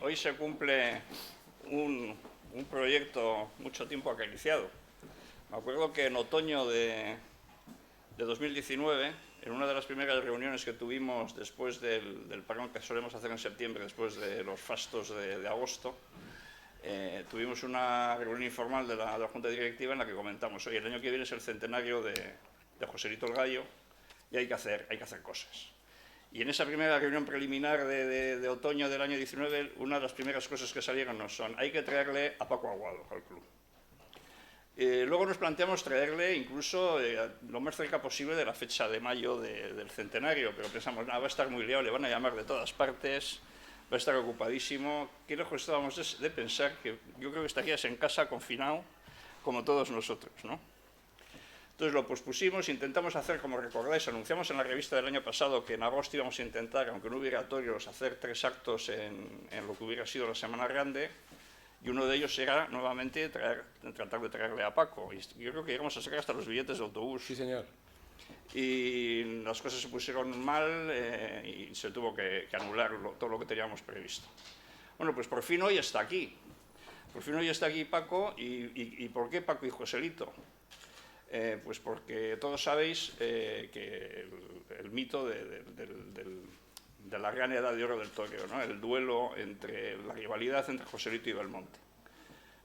hoy se cumple un proyecto mucho tiempo acariciado. Me acuerdo que en otoño de 2019, en una de las primeras reuniones que tuvimos después del parón que solemos hacer en septiembre, después de los fastos de agosto, tuvimos una reunión informal de la Junta Directiva en la que comentamos: oye, el año que viene es el centenario de Joselito el Gallo y hay que hacer cosas. Y en esa primera reunión preliminar de otoño del año 19, una de las primeras cosas que salieron nos son: hay que traerle a Paco Aguado al club. Luego nos planteamos traerle incluso lo más cerca posible de la fecha de mayo del centenario, pero pensamos, nada, va a estar muy liado, le van a llamar de todas partes, va a estar ocupadísimo. Qué lejos estábamos de pensar que yo creo que estarías en casa confinado como todos nosotros, ¿no? Entonces lo pospusimos, intentamos hacer, como recordáis, anunciamos en la revista del año pasado que en agosto íbamos a intentar, aunque no hubiera toreros, hacer 3 actos en lo que hubiera sido la Semana Grande, y uno de ellos era nuevamente tratar de traerle a Paco. Y yo creo que llegamos a sacar hasta los billetes de autobús. Sí, señor. Y las cosas se pusieron mal y se tuvo que anular todo lo que teníamos previsto. Bueno, pues por fin hoy está aquí. Por fin hoy está aquí Paco. ¿Y por qué Paco y Joselito? Pues porque todos sabéis que el mito de la gran edad de oro del toreo, ¿no? El duelo entre la rivalidad entre Joselito y Belmonte.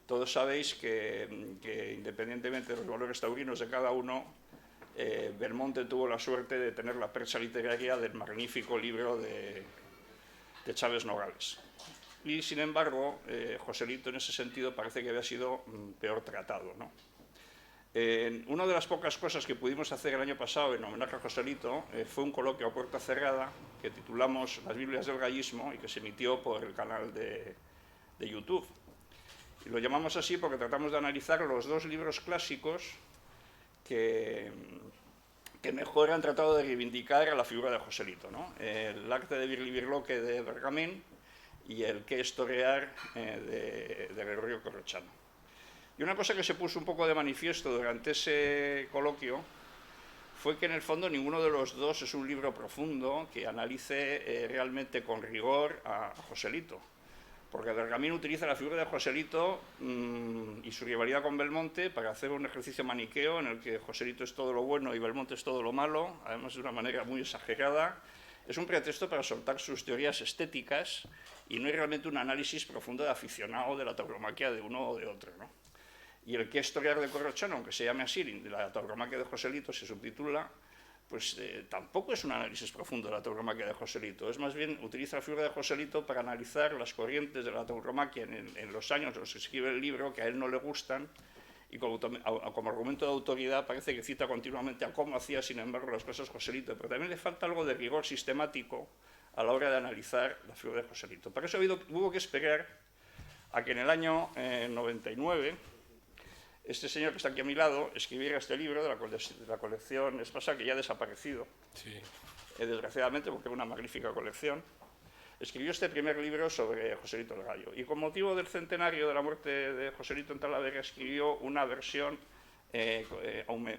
Todos sabéis que independientemente de los valores taurinos de cada uno, Belmonte tuvo la suerte de tener la percha literaria del magnífico libro de Chávez Nogales. Y sin embargo, Joselito en ese sentido parece que había sido peor tratado, ¿no? Una de las pocas cosas que pudimos hacer el año pasado en homenaje a Joselito fue un coloquio a puerta cerrada que titulamos Las Biblias del Gallismo y que se emitió por el canal de YouTube. Y lo llamamos así porque tratamos de analizar los 2 libros clásicos que mejor han tratado de reivindicar a la figura de Joselito, ¿no? El Arte de Birlibirloque de Bergamín y el Qué es torear de Gregorio Corrochano. Y una cosa que se puso un poco de manifiesto durante ese coloquio fue que en el fondo ninguno de los 2 es un libro profundo que analice realmente con rigor a Joselito. Porque Bergamín utiliza la figura de Joselito y su rivalidad con Belmonte para hacer un ejercicio maniqueo en el que Joselito es todo lo bueno y Belmonte es todo lo malo, además de una manera muy exagerada. Es un pretexto para soltar sus teorías estéticas y no hay realmente un análisis profundo de aficionado de la tauromaquia de uno o de otro, ¿no? Y el Qué es torear de Corrochano, aunque se llame así, de la tauromaquia de Joselito, se subtitula, pues tampoco es un análisis profundo de la tauromaquia de Joselito. Es más bien, utiliza la figura de Joselito para analizar las corrientes de la tauromaquia en los años en los que escribe el libro, que a él no le gustan, y como argumento de autoridad parece que cita continuamente a cómo hacía, sin embargo, las cosas Joselito. Pero también le falta algo de rigor sistemático a la hora de analizar la figura de Joselito. Para eso hubo que esperar a que en el año 99... este señor que está aquí a mi lado escribiera este libro de la colección Espasa, que ya ha desaparecido, sí. Desgraciadamente, porque era una magnífica colección. Escribió este primer libro sobre Joselito el Gallo. Y con motivo del centenario de la muerte de Joselito en Talavera, escribió una versión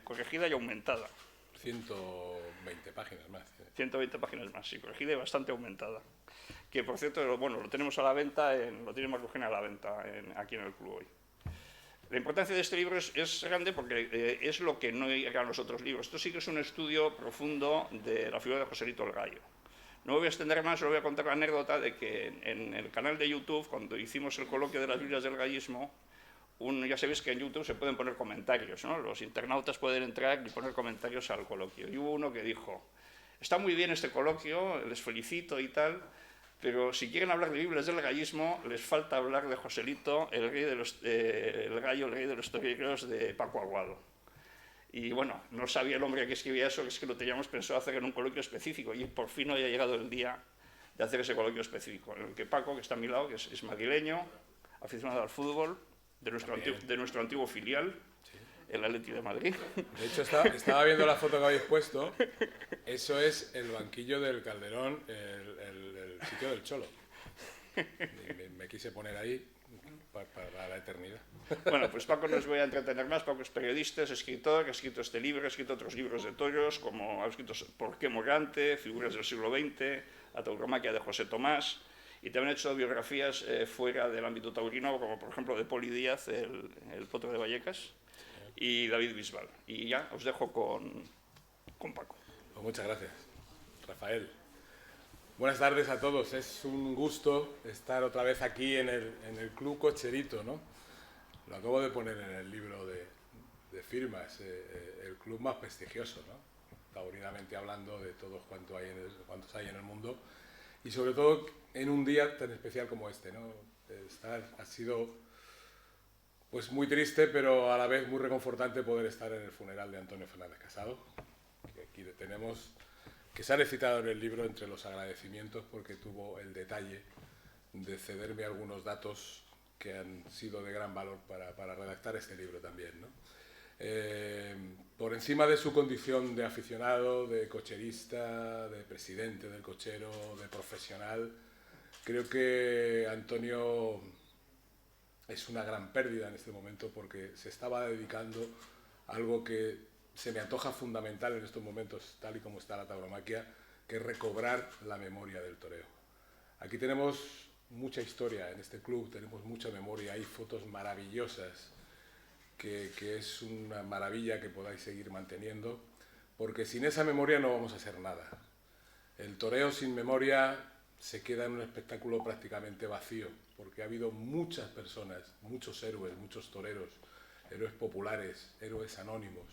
corregida y aumentada. 120 páginas más. 120 páginas más, sí, corregida y bastante aumentada. Que, por cierto, bueno, lo tenemos a la venta, lo tiene Marlujena a la venta aquí en el club hoy. La importancia de este libro es grande porque es lo que no eran los otros libros. Esto sí que es un estudio profundo de la figura de Joselito el Gallo. No me voy a extender más, solo voy a contar la anécdota de que en el canal de YouTube, cuando hicimos el coloquio de las Biblias del Gallismo, ya sabéis que en YouTube se pueden poner comentarios, ¿no? Los internautas pueden entrar y poner comentarios al coloquio. Y hubo uno que dijo: está muy bien este coloquio, les felicito y tal, pero si quieren hablar de Biblias del Gallismo, les falta hablar de Joselito, el gallo, el rey de los toreros de Paco Aguado. Y bueno, no sabía el hombre que escribía eso, que es que lo teníamos pensado hacer en un coloquio específico, y por fin hoy ha llegado el día de hacer ese coloquio específico, en el que Paco, que está a mi lado, que es madrileño, aficionado al fútbol, de nuestro antiguo filial, el Atleti de Madrid. De hecho, estaba viendo la foto que habéis puesto. Eso es el banquillo del Calderón, el sitio del Cholo. Me quise poner ahí para la eternidad. Bueno, pues Paco no os voy a entretener más. Paco es periodista, es escritor, ha escrito este libro, ha escrito otros libros de toros, como ha escrito Por qué Morgante, Figuras del siglo XX, La tauromaquia de José Tomás. Y también he hecho biografías fuera del ámbito taurino, como por ejemplo de Poli Díaz, el potro de Vallecas, y David Bisbal. Y ya os dejo con Paco. Pues muchas gracias, Rafael. Buenas tardes a todos. Es un gusto estar otra vez aquí en el Club Cocherito, ¿no? Lo acabo de poner en el libro de firmas, el club más prestigioso, ¿no? Taurinamente hablando, de todos cuantos hay en el mundo, y sobre todo en un día tan especial como este, ¿no? Ha sido pues muy triste, pero a la vez muy reconfortante poder estar en el funeral de Antonio Fernández Casado, que aquí tenemos, que sale citado en el libro entre los agradecimientos porque tuvo el detalle de cederme algunos datos que han sido de gran valor para redactar este libro también, ¿no? Por encima de su condición de aficionado, de cocherista, de presidente del cochero, de profesional, creo que Antonio es una gran pérdida en este momento porque se estaba dedicando a algo que se me antoja fundamental en estos momentos, tal y como está la tauromaquia, que es recobrar la memoria del toreo. Aquí tenemos mucha historia en este club, tenemos mucha memoria, hay fotos maravillosas que es una maravilla que podáis seguir manteniendo, porque sin esa memoria no vamos a hacer nada. El toreo sin memoria se queda en un espectáculo prácticamente vacío, porque ha habido muchas personas, muchos héroes, muchos toreros, héroes populares, héroes anónimos,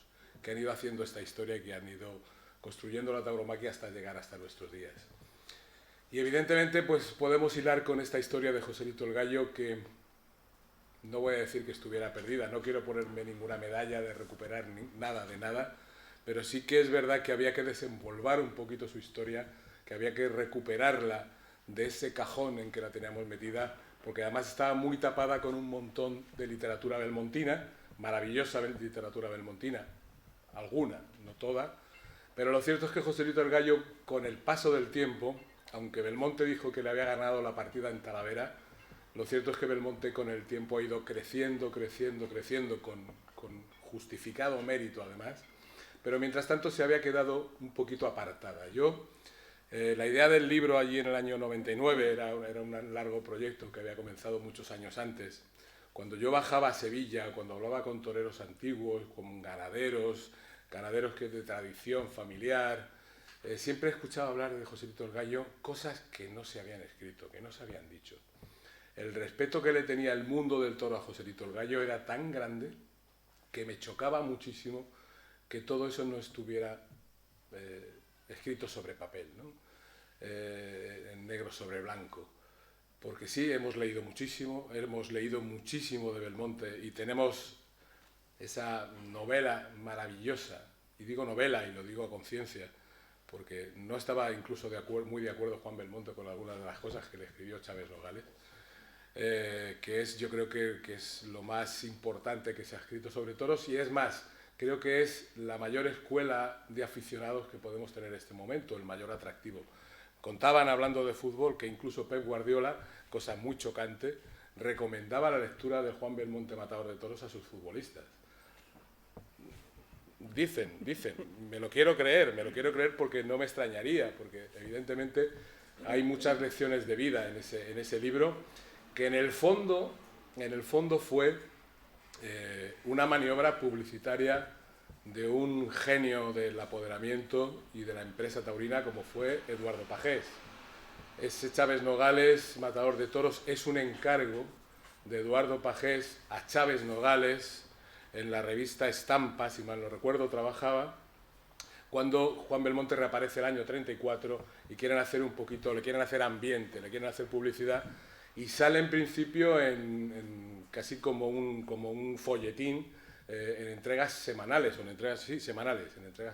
que han ido haciendo esta historia y que han ido construyendo la tauromaquia hasta llegar hasta nuestros días. Y evidentemente pues podemos hilar con esta historia de Joselito el Gallo, que no voy a decir que estuviera perdida, no quiero ponerme ninguna medalla de recuperar nada de nada, pero sí que es verdad que había que desempolvar un poquito su historia, que había que recuperarla de ese cajón en que la teníamos metida, porque además estaba muy tapada con un montón de literatura belmontina, maravillosa literatura belmontina, alguna, no toda, pero lo cierto es que Joselito el Gallo, con el paso del tiempo, aunque Belmonte dijo que le había ganado la partida en Talavera, lo cierto es que Belmonte con el tiempo ha ido creciendo, con justificado mérito además, pero mientras tanto se había quedado un poquito apartada. La idea del libro allí en el año 99 era un largo proyecto que había comenzado muchos años antes. Cuando yo bajaba a Sevilla, cuando hablaba con toreros antiguos, con ganaderos que de tradición familiar, siempre escuchaba hablar de Joselito el Gallo cosas que no se habían escrito, que no se habían dicho. El respeto que le tenía el mundo del toro a Joselito el Gallo era tan grande que me chocaba muchísimo que todo eso no estuviera escrito sobre papel, ¿no? En negro sobre blanco. Porque sí, hemos leído muchísimo de Belmonte y tenemos esa novela maravillosa, y digo novela y lo digo a conciencia, porque no estaba incluso muy de acuerdo Juan Belmonte con algunas de las cosas que le escribió Chávez Nogales, yo creo que es lo más importante que se ha escrito sobre toros, y es más, creo que es la mayor escuela de aficionados que podemos tener en este momento, el mayor atractivo. Contaban, hablando de fútbol, que incluso Pep Guardiola, cosa muy chocante, recomendaba la lectura de Juan Belmonte, Matador de Toros, a sus futbolistas. Dicen, me lo quiero creer porque no me extrañaría, porque evidentemente hay muchas lecciones de vida en ese libro, que en el fondo fue una maniobra publicitaria de un genio del apoderamiento y de la empresa taurina como fue Eduardo Pagés. Ese Chávez Nogales, Matador de Toros, es un encargo de Eduardo Pagés a Chávez Nogales en la revista Estampa, si mal no recuerdo, trabajaba, cuando Juan Belmonte reaparece el año 34 y quieren hacer un poquito, le quieren hacer ambiente, le quieren hacer publicidad, y sale en principio casi como un folletín, en entregas semanales, en entregas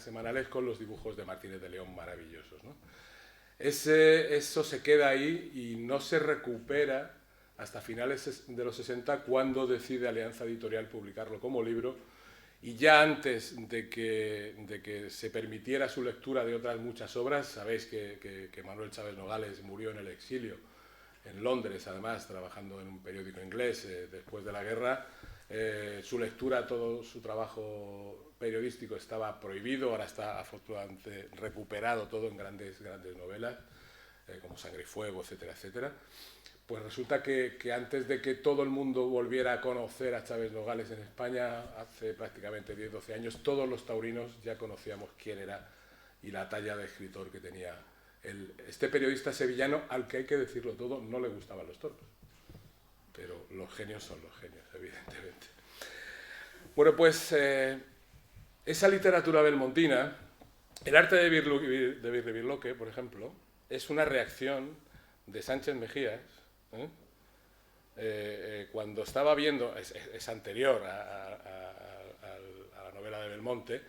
semanales con los dibujos de Martínez de León maravillosos, ¿no? Eso se queda ahí y no se recupera hasta finales de los 60, cuando decide Alianza Editorial publicarlo como libro, y ya antes de que se permitiera su lectura de otras muchas obras. Sabéis que Manuel Chávez Nogales murió en el exilio, en Londres además, trabajando en un periódico inglés después de la guerra. Su lectura, todo su trabajo periodístico estaba prohibido, ahora está afortunadamente recuperado todo en grandes novelas. como Sangre y Fuego, etcétera, etcétera. Pues resulta que antes de que todo el mundo volviera a conocer a Chávez Nogales en España, hace prácticamente 10-12 años, todos los taurinos ya conocíamos quién era y la talla de escritor que tenía este periodista sevillano, al que hay que decirlo todo, no le gustaban los toros. Pero los genios son los genios, evidentemente. Bueno, pues esa literatura belmontina, el arte de Birlibirloque, por ejemplo, es una reacción de Sánchez Mejías, cuando estaba viendo, es anterior a la novela de Belmonte,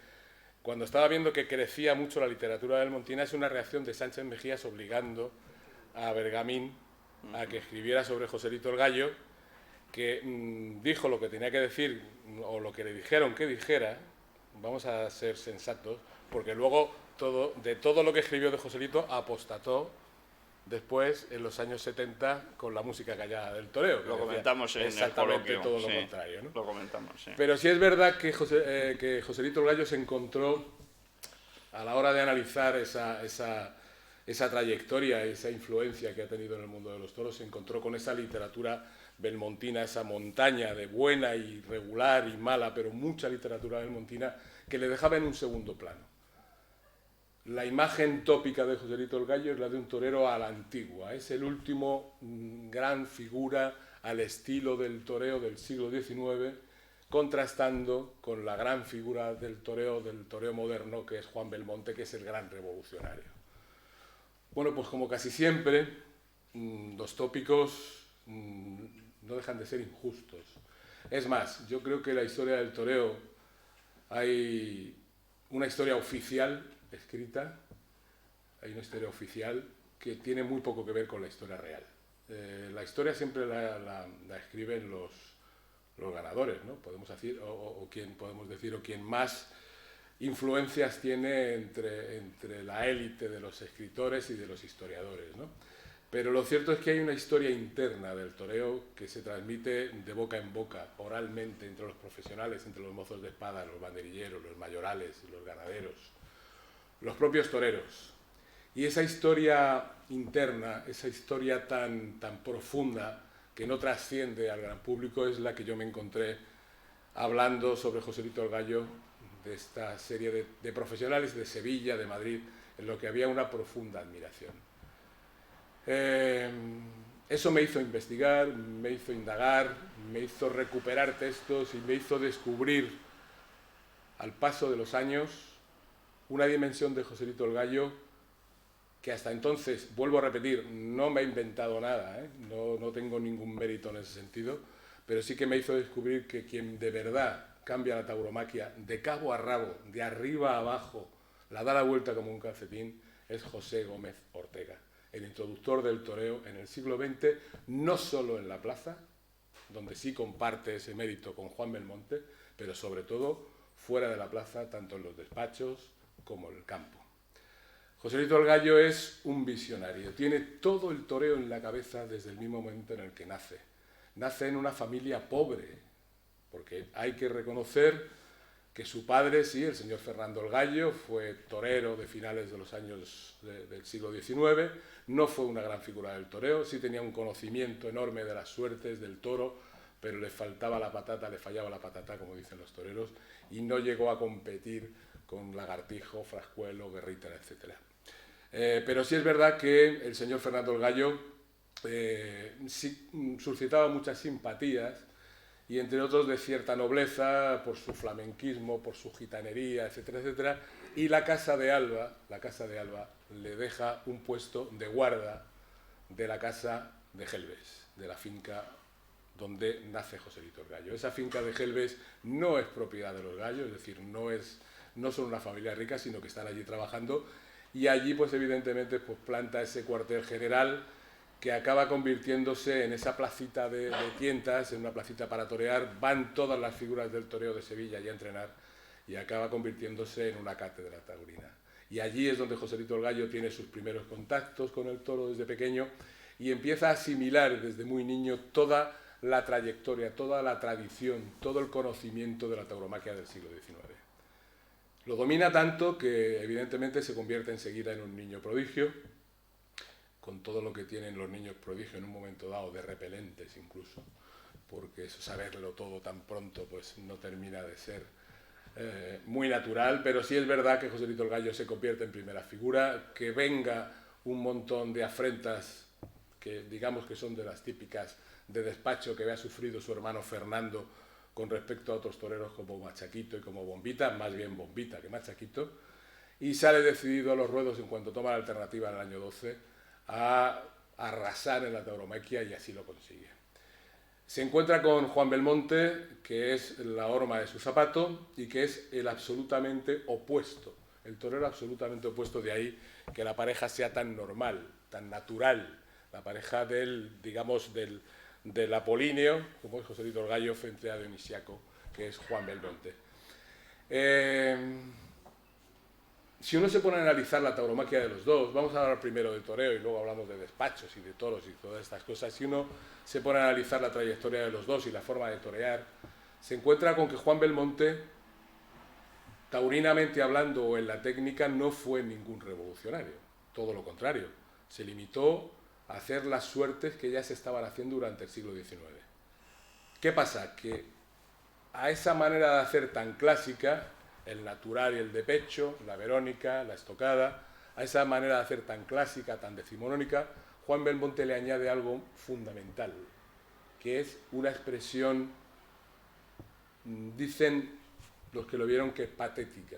cuando estaba viendo que crecía mucho la literatura belmontina, es una reacción de Sánchez Mejías obligando a Bergamín a que escribiera sobre Joselito el Gallo, que dijo lo que tenía que decir, o lo que le dijeron que dijera. Vamos a ser sensatos, porque luego de todo lo que escribió de Joselito apostató después, en los años 70, con la música callada del toreo. Lo comentamos en exactamente el coloquio, todo lo sí, contrario, ¿no? Lo comentamos, sí. Pero sí es verdad que Joselito el Gallo se encontró, a la hora de analizar esa trayectoria, esa influencia que ha tenido en el mundo de los toros, se encontró con esa literatura belmontina, esa montaña de buena y regular y mala, pero mucha literatura belmontina que le dejaba en un segundo plano. La imagen tópica de Joselito el Gallo es la de un torero a la antigua, es el último gran figura al estilo del toreo del siglo XIX, contrastando con la gran figura del toreo moderno, que es Juan Belmonte, que es el gran revolucionario. Bueno, pues como casi siempre, los tópicos no dejan de ser injustos. Es más, yo creo que en la historia del toreo hay una historia oficial escrita, hay una historia oficial que tiene muy poco que ver con la historia real. La historia siempre la escriben los ganadores, ¿no? Podemos decir, o quien más influencias tiene entre la élite de los escritores y de los historiadores, ¿no? Pero lo cierto es que hay una historia interna del toreo que se transmite de boca en boca, oralmente, entre los profesionales, entre los mozos de espada, los banderilleros, los mayorales, los ganaderos, los propios toreros. Y esa historia interna, esa historia tan profunda, que no trasciende al gran público, es la que yo me encontré hablando sobre Joselito el Gallo, de esta serie de profesionales de Sevilla, de Madrid, en lo que había una profunda admiración. Eso me hizo investigar, me hizo indagar, me hizo recuperar textos y me hizo descubrir, al paso de los años, una dimensión de Joselito el Gallo que hasta entonces, vuelvo a repetir, no me he inventado nada, no tengo ningún mérito en ese sentido, pero sí que me hizo descubrir que quien de verdad cambia la tauromaquia de cabo a rabo, de arriba a abajo, la da la vuelta como un calcetín, es José Gómez Ortega, el introductor del toreo en el siglo XX, no solo en la plaza, donde sí comparte ese mérito con Juan Belmonte, pero sobre todo fuera de la plaza, tanto en los despachos como en el campo. Joselito el Gallo es un visionario, tiene todo el toreo en la cabeza desde el mismo momento en el que nace. Nace en una familia pobre, porque hay que reconocer que su padre, sí, el señor Fernando el Gallo, fue torero de finales de los años del siglo XIX, no fue una gran figura del toreo, sí tenía un conocimiento enorme de las suertes del toro, pero le faltaba la patata, le fallaba la patata, como dicen los toreros, y no llegó a competir con Lagartijo, Frascuelo, Guerrita, etc. Pero sí es verdad que el señor Fernando el Gallo sí suscitaba muchas simpatías, y entre otros de cierta nobleza, por su flamenquismo, por su gitanería, etcétera, etcétera, y la Casa de Alba le deja un puesto de guarda de la casa de Gelbes, de la finca donde nace Joselito el Gallo. Esa finca de Gelbes no es propiedad de los Gallos, es decir, no son una familia rica, sino que están allí trabajando, y allí pues evidentemente pues planta ese cuartel general que acaba convirtiéndose en esa placita de tientas, en una placita para torear. Van todas las figuras del toreo de Sevilla allí a entrenar, y acaba convirtiéndose en una cátedra taurina. Y allí es donde Joselito el Gallo tiene sus primeros contactos con el toro desde pequeño, y empieza a asimilar desde muy niño toda la trayectoria, toda la tradición, todo el conocimiento de la tauromaquia del siglo XIX. Lo domina tanto que evidentemente se convierte enseguida en un niño prodigio, con todo lo que tienen los niños prodigio en un momento dado, de repelentes incluso, porque eso, saberlo todo tan pronto, pues no termina de ser muy natural, pero sí es verdad que Joselito el Gallo se convierte en primera figura, que venga un montón de afrentas que digamos que son de las típicas de despacho que había sufrido su hermano Fernando con respecto a otros toreros como Machaquito y como Bombita, más bien Bombita que Machaquito, y sale decidido a los ruedos en cuanto toma la alternativa en el año 12 a arrasar en la tauromaquia, y así lo consigue. Se encuentra con Juan Belmonte, que es la horma de su zapato y que es el absolutamente opuesto, el torero absolutamente opuesto, de ahí que la pareja sea tan normal, tan natural, la pareja del, digamos, del apolíneo, como es Joselito el Gallo, frente a Dionisiaco, que es Juan Belmonte. Si uno se pone a analizar la tauromaquia de los dos, vamos a hablar primero de toreo y luego hablamos de despachos y de toros y todas estas cosas, si uno se pone a analizar la trayectoria de los dos y la forma de torear, se encuentra con que Juan Belmonte, taurinamente hablando o en la técnica, no fue ningún revolucionario, todo lo contrario, se limitó a hacer las suertes que ya se estaban haciendo durante el siglo XIX. ¿Qué pasa? Que a esa manera de hacer tan clásica, el natural y el de pecho, la verónica, la estocada, a esa manera de hacer tan clásica, tan decimonónica, Juan Belmonte le añade algo fundamental, que es una expresión, dicen los que lo vieron, que es patética.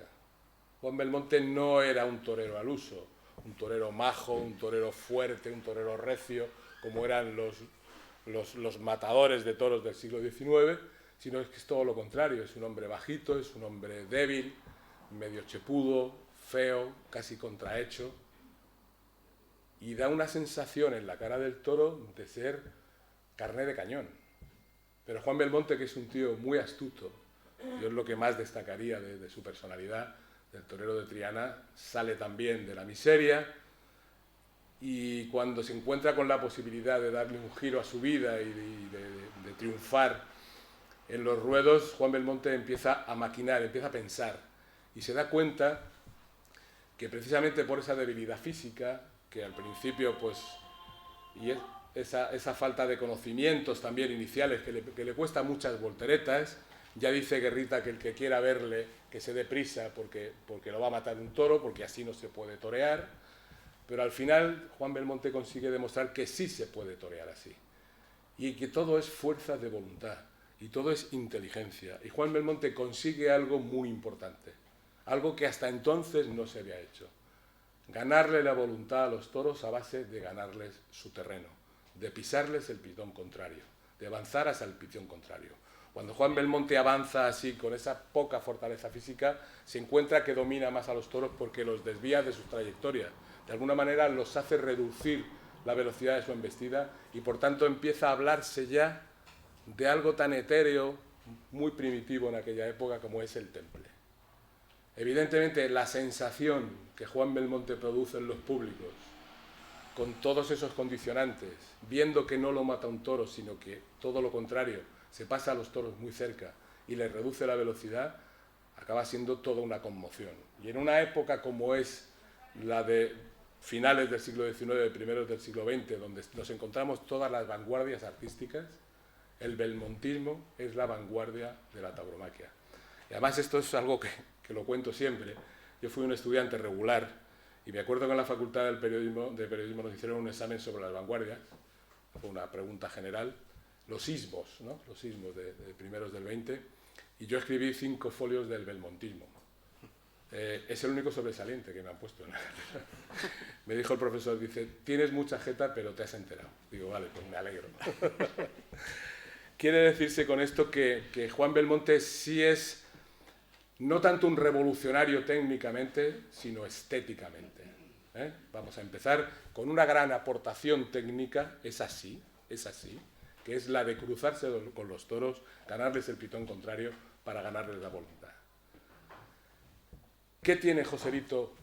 Juan Belmonte no era un torero al uso, un torero majo, un torero fuerte, un torero recio, como eran los matadores de toros del siglo XIX, sino que es todo lo contrario, es un hombre bajito, es un hombre débil, medio chepudo, feo, casi contrahecho, y da una sensación en la cara del toro de ser carné de cañón. Pero Juan Belmonte, que es un tío muy astuto, yo es lo que más destacaría de su personalidad, del torero de Triana, sale también de la miseria, y cuando se encuentra con la posibilidad de darle un giro a su vida y de triunfar en los ruedos, Juan Belmonte empieza a maquinar, empieza a pensar, y se da cuenta que precisamente por esa debilidad física, que al principio, pues, y esa falta de conocimientos también iniciales, que le cuesta muchas volteretas, ya dice Guerrita que el que quiera verle, que se dé prisa, porque lo va a matar un toro, porque así no se puede torear, pero al final Juan Belmonte consigue demostrar que sí se puede torear así, y que todo es fuerza de voluntad, y todo es inteligencia. Y Juan Belmonte consigue algo muy importante, algo que hasta entonces no se había hecho: ganarle la voluntad a los toros a base de ganarles su terreno, de pisarles el pitón contrario, de avanzar hacia el pitón contrario. Cuando Juan Belmonte avanza así, con esa poca fortaleza física, se encuentra que domina más a los toros porque los desvía de su trayectoria. De alguna manera los hace reducir la velocidad de su embestida y por tanto empieza a hablarse ya de algo tan etéreo, muy primitivo en aquella época, como es el temple. Evidentemente, la sensación que Juan Belmonte produce en los públicos, con todos esos condicionantes, viendo que no lo mata un toro, sino que todo lo contrario, se pasa a los toros muy cerca y les reduce la velocidad, acaba siendo toda una conmoción. Y en una época como es la de finales del siglo XIX, primeros del siglo XX, donde nos encontramos todas las vanguardias artísticas, el belmontismo es la vanguardia de la tauromaquia. Y además esto es algo que lo cuento siempre. Yo fui un estudiante regular y me acuerdo que en la Facultad de Periodismo nos hicieron un examen sobre las vanguardias, fue una pregunta general, los ismos, ¿no? Los ismos de primeros del 20, y yo escribí 5 folios del belmontismo. Es el único sobresaliente que me han puesto. Me dijo el profesor, dice, tienes mucha jeta, pero te has enterado. Digo, vale, pues me alegro. Quiere decirse con esto que Juan Belmonte sí es no tanto un revolucionario técnicamente, sino estéticamente. Vamos a empezar con una gran aportación técnica, es así, que es la de cruzarse con los toros, ganarles el pitón contrario para ganarles la voluntad. ¿Qué tiene Joselito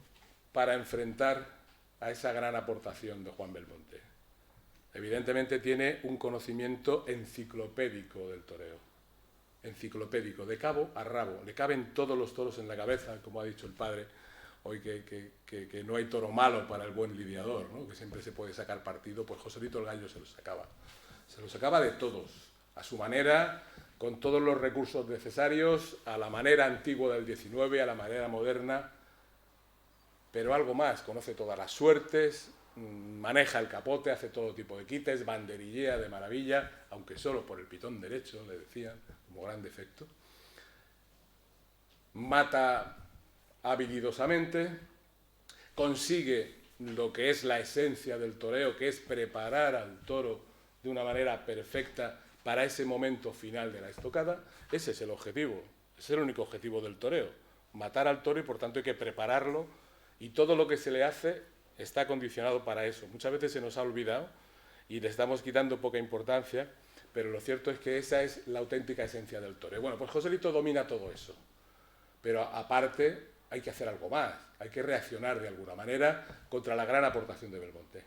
para enfrentar a esa gran aportación de Juan Belmonte? Evidentemente tiene un conocimiento enciclopédico del toreo, enciclopédico, de cabo a rabo. Le caben todos los toros en la cabeza, como ha dicho el padre, hoy que no hay toro malo para el buen lidiador, ¿no? Que siempre se puede sacar partido, pues Joselito el Gallo se lo sacaba. Se lo sacaba de todos, a su manera, con todos los recursos necesarios, a la manera antigua del 19, a la manera moderna, pero algo más, conoce todas las suertes, maneja el capote, hace todo tipo de quites, banderillea de maravilla, aunque solo por el pitón derecho, le decían, como gran defecto. Mata habilidosamente, consigue lo que es la esencia del toreo, que es preparar al toro de una manera perfecta para ese momento final de la estocada. Ese es el objetivo, es el único objetivo del toreo, matar al toro, y por tanto hay que prepararlo, y todo lo que se le hace está condicionado para eso. Muchas veces se nos ha olvidado y le estamos quitando poca importancia, pero lo cierto es que esa es la auténtica esencia del toreo. Bueno, pues Joselito domina todo eso, pero aparte hay que hacer algo más, hay que reaccionar de alguna manera contra la gran aportación de Belmonte.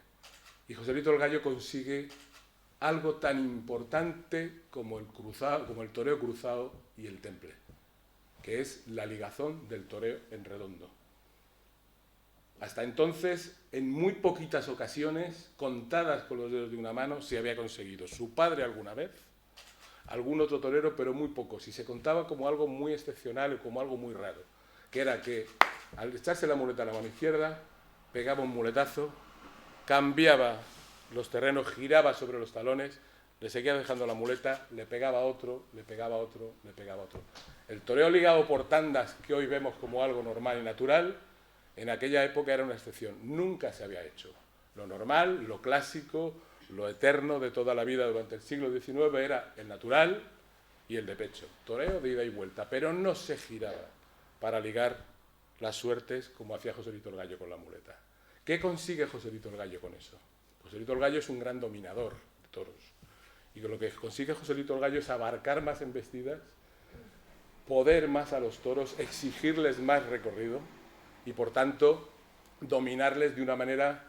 Y Joselito el Gallo consigue algo tan importante como el toreo cruzado y el temple, que es la ligazón del toreo en redondo. Hasta entonces, en muy poquitas ocasiones, contadas con los dedos de una mano, se había conseguido. Su padre alguna vez, algún otro torero, pero muy pocos. Y se contaba como algo muy excepcional y como algo muy raro, que era que al echarse la muleta a la mano izquierda, pegaba un muletazo, cambiaba los terrenos, giraba sobre los talones, le seguía dejando la muleta, le pegaba otro, le pegaba otro, le pegaba otro. El toreo ligado por tandas, que hoy vemos como algo normal y natural, en aquella época era una excepción, nunca se había hecho. Lo normal, lo clásico, lo eterno de toda la vida durante el siglo XIX era el natural y el de pecho, toreo de ida y vuelta, pero no se giraba para ligar las suertes como hacía Joselito el Gallo con la muleta. ¿Qué consigue Joselito el Gallo con eso? Joselito el Gallo es un gran dominador de toros, y lo que consigue Joselito el Gallo es abarcar más embestidas, poder más a los toros, exigirles más recorrido, y por tanto dominarles de una manera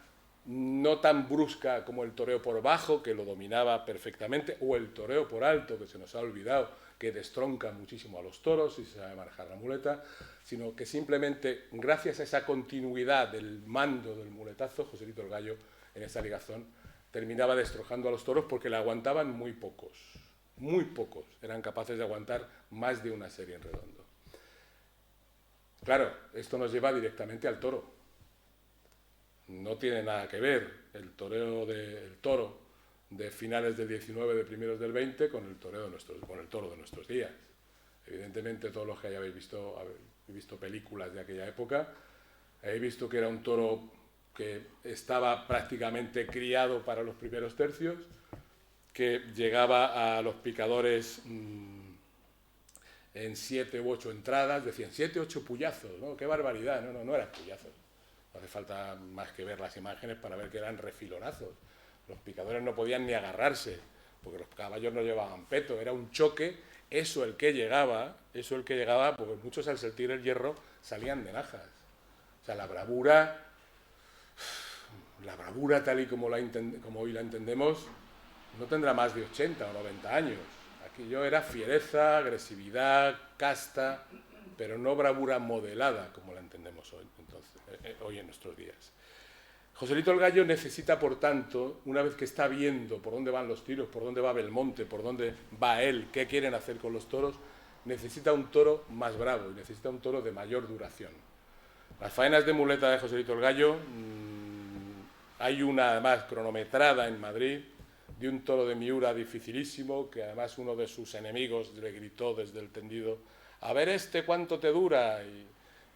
no tan brusca como el toreo por bajo, que lo dominaba perfectamente, o el toreo por alto, que se nos ha olvidado, que destronca muchísimo a los toros y se sabe manejar la muleta, sino que simplemente gracias a esa continuidad del mando del muletazo, Joselito el Gallo en esa ligazón terminaba destrozando a los toros, porque le aguantaban muy pocos, eran capaces de aguantar más de una serie en redondo. Claro, esto nos lleva directamente al toro. No tiene nada que ver el toro de finales del 19, de primeros del 20, con el toro de nuestros días. Evidentemente, todos los que hayáis visto películas de aquella época, habéis visto que era un toro que estaba prácticamente criado para los primeros tercios, que llegaba a los picadores en 7 u 8 entradas, decían 7 u 8 puyazos, ¿no? ¡Qué barbaridad! No eran puyazos. No hace falta más que ver las imágenes para ver que eran refilonazos. Los picadores no podían ni agarrarse, porque los caballos no llevaban peto, era un choque, eso el que llegaba, porque muchos al sentir el hierro salían de najas. O sea, la bravura tal y como hoy la entendemos, no tendrá más de 80 o 90 años. Aquello era fiereza, agresividad, casta, pero no bravura modelada como la entendemos hoy en nuestros días. Joselito el Gallo necesita, por tanto, una vez que está viendo por dónde van los tiros, por dónde va Belmonte, por dónde va él, qué quieren hacer con los toros, necesita un toro más bravo y necesita un toro de mayor duración. Las faenas de muleta de Joselito el Gallo, hay una además cronometrada en Madrid, de un toro de Miura dificilísimo, que además uno de sus enemigos le gritó desde el tendido: a ver cuánto te dura,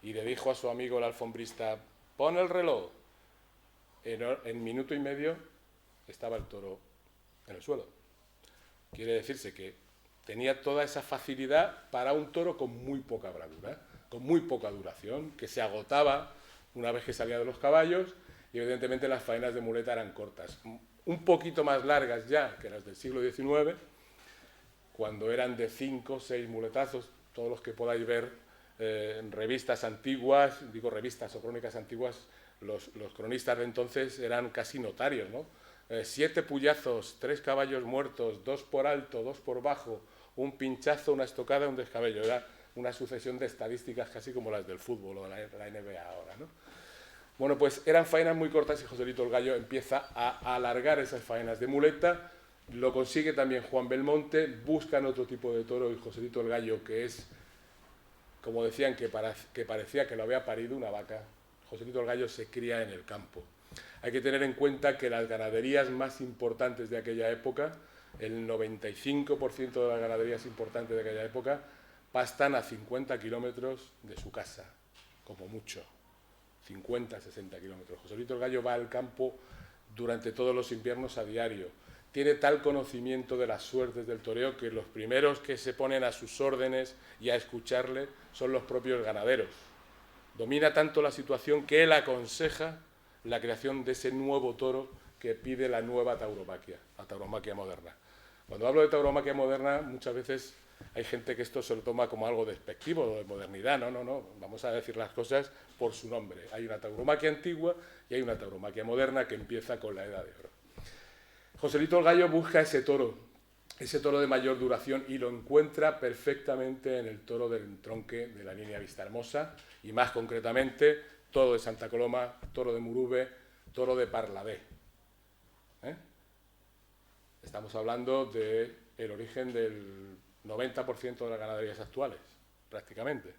y le dijo a su amigo el alfombrista: pon el reloj. En minuto y medio estaba el toro en el suelo. Quiere decirse que tenía toda esa facilidad para un toro con muy poca bravura, con muy poca duración, que se agotaba una vez que salía de los caballos, y evidentemente las faenas de muleta eran cortas, un poquito más largas ya que las del siglo XIX, cuando eran de 5 o 6 muletazos. Todos los que podáis ver en revistas antiguas, digo revistas o crónicas antiguas, los cronistas de entonces eran casi notarios, ¿no? 7 puyazos, 3 caballos muertos, 2 por alto, 2 por bajo, un pinchazo, una estocada, un descabello. una sucesión de estadísticas casi como las del fútbol o la NBA ahora, ¿no? Bueno, pues eran faenas muy cortas y Joselito el Gallo empieza a alargar esas faenas de muleta. Lo consigue también Juan Belmonte, buscan otro tipo de toro y Joselito el Gallo, que es, como decían, que parecía que lo había parido una vaca. Joselito el Gallo se cría en el campo. Hay que tener en cuenta que las ganaderías más importantes de aquella época, el 95% de las ganaderías importantes de aquella época, pastan a 50 kilómetros de su casa, como mucho. 50, 60 kilómetros. Joselito el Gallo va al campo durante todos los inviernos a diario. Tiene tal conocimiento de las suertes del toreo que los primeros que se ponen a sus órdenes y a escucharle son los propios ganaderos. Domina tanto la situación que él aconseja la creación de ese nuevo toro que pide la nueva tauromaquia, la tauromaquia moderna. Cuando hablo de tauromaquia moderna, muchas veces hay gente que esto se lo toma como algo despectivo o de modernidad. No, vamos a decir las cosas por su nombre. Hay una tauromaquia antigua y hay una tauromaquia moderna que empieza con la Edad de Oro. Joselito el Gallo busca ese toro de mayor duración, y lo encuentra perfectamente en el toro del entronque de la línea Vistahermosa, y más concretamente, toro de Santa Coloma, toro de Murube, toro de Parlavé. Estamos hablando del origen del 90% de las ganaderías actuales, prácticamente.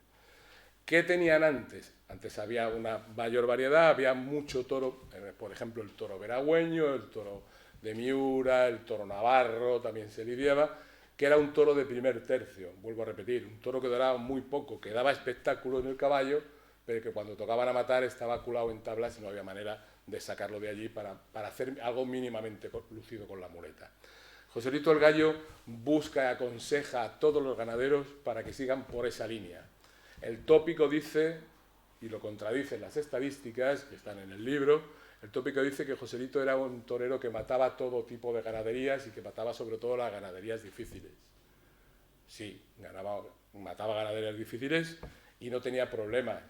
¿Qué tenían antes? Antes había una mayor variedad, había mucho toro, por ejemplo, el toro veragüeño, el toro de Miura, el toro navarro, también se lidiaba, que era un toro de primer tercio, vuelvo a repetir, un toro que duraba muy poco, que daba espectáculo en el caballo, pero que cuando tocaban a matar estaba culado en tablas y no había manera de sacarlo de allí para hacer algo mínimamente lucido con la muleta. Joselito el Gallo busca y aconseja a todos los ganaderos para que sigan por esa línea. El tópico dice, y lo contradicen las estadísticas que están en el libro, el tópico dice que Joselito era un torero que mataba todo tipo de ganaderías y que mataba sobre todo las ganaderías difíciles. Sí, mataba ganaderías difíciles y no tenía problemas,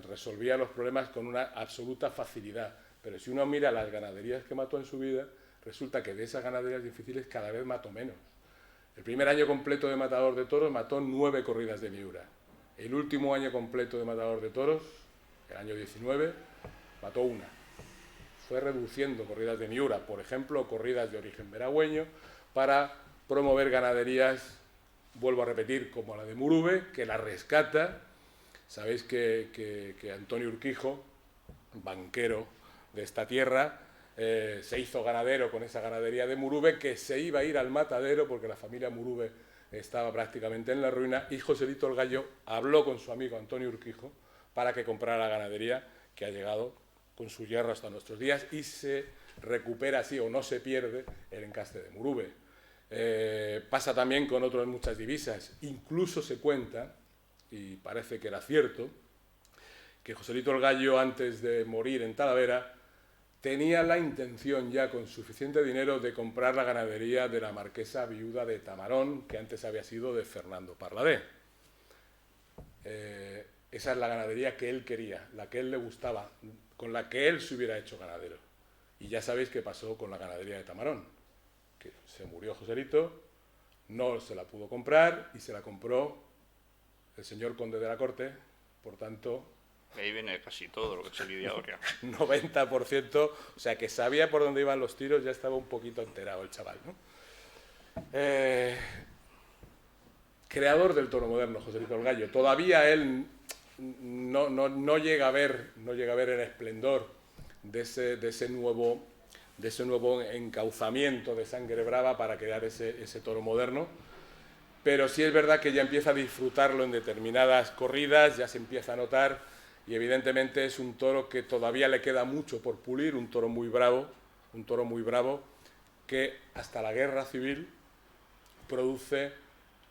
resolvía los problemas con una absoluta facilidad. Pero si uno mira las ganaderías que mató en su vida, resulta que de esas ganaderías difíciles cada vez mató menos. El primer año completo de matador de toros mató 9 corridas de Miura. El último año completo de matador de toros, el año 19, mató una. Fue reduciendo corridas de Miura, por ejemplo, corridas de origen veragüeño, para promover ganaderías, vuelvo a repetir, como la de Murube, que la rescata. Sabéis que Antonio Urquijo, banquero de esta tierra, se hizo ganadero con esa ganadería de Murube, que se iba a ir al matadero porque la familia Murube estaba prácticamente en la ruina, y Joselito el Gallo habló con su amigo Antonio Urquijo para que comprara la ganadería, que ha llegado con su hierro hasta nuestros días, y se recupera así, o no se pierde, el encaste de Murube. Pasa también con otras muchas divisas. Incluso se cuenta, y parece que era cierto, que Joselito el Gallo, antes de morir en Talavera, tenía la intención ya, con suficiente dinero, de comprar la ganadería de la marquesa viuda de Tamarón, que antes había sido de Fernando Parladé. Esa es la ganadería que él quería, la que él le gustaba, con la que él se hubiera hecho ganadero. Y ya sabéis qué pasó con la ganadería de Tamarón, que se murió Joselito, no se la pudo comprar y se la compró el señor conde de la corte, por tanto... Ahí viene casi todo lo que se lidia ahora. 90%, o sea que sabía por dónde iban los tiros, ya estaba un poquito enterado el chaval, ¿no? Creador del toro moderno, Joselito el Gallo. Todavía él no llega a ver el esplendor de ese nuevo encauzamiento de sangre brava para crear ese toro moderno, pero sí es verdad que ya empieza a disfrutarlo en determinadas corridas, ya se empieza a notar. Y evidentemente es un toro que todavía le queda mucho por pulir, un toro muy bravo, que hasta la guerra civil produce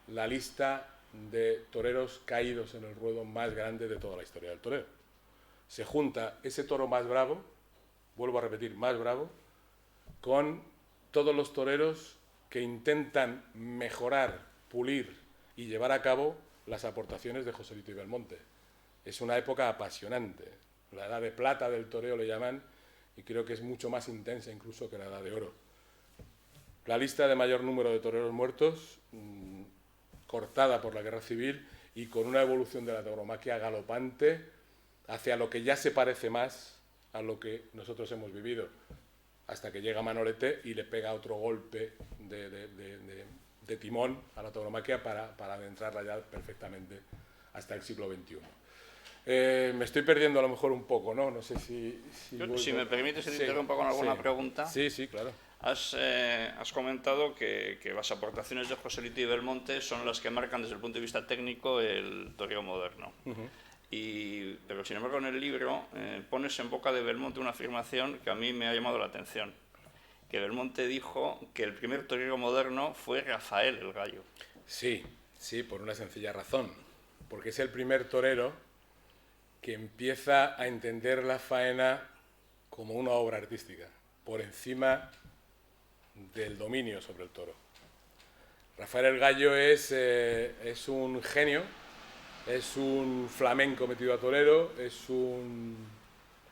la lista de toreros caídos en el ruedo más grande de toda la historia del toreo. Se junta ese toro más bravo, vuelvo a repetir, más bravo, con todos los toreros que intentan mejorar, pulir y llevar a cabo las aportaciones de Joselito y Belmonte. Es una época apasionante, la edad de plata del toreo le llaman, y creo que es mucho más intensa incluso que la edad de oro. La lista de mayor número de toreros muertos, cortada por la guerra civil, y con una evolución de la tauromaquia galopante hacia lo que ya se parece más a lo que nosotros hemos vivido, hasta que llega Manolete y le pega otro golpe de timón a la tauromaquia para adentrarla ya perfectamente hasta el siglo XXI. Me estoy perdiendo a lo mejor un poco, ¿no? No sé si me permites que te interrumpa con alguna pregunta. Sí, claro. Has comentado que las aportaciones de Joselito y Belmonte son las que marcan desde el punto de vista técnico el toreo moderno. Pero sin embargo en el libro pones en boca de Belmonte una afirmación que a mí me ha llamado la atención. Que Belmonte dijo que el primer torero moderno fue Rafael el Gallo. Sí, por una sencilla razón. Porque es el primer torero que empieza a entender la faena como una obra artística, por encima del dominio sobre el toro. Rafael el Gallo es un genio, es un flamenco metido a torero, es un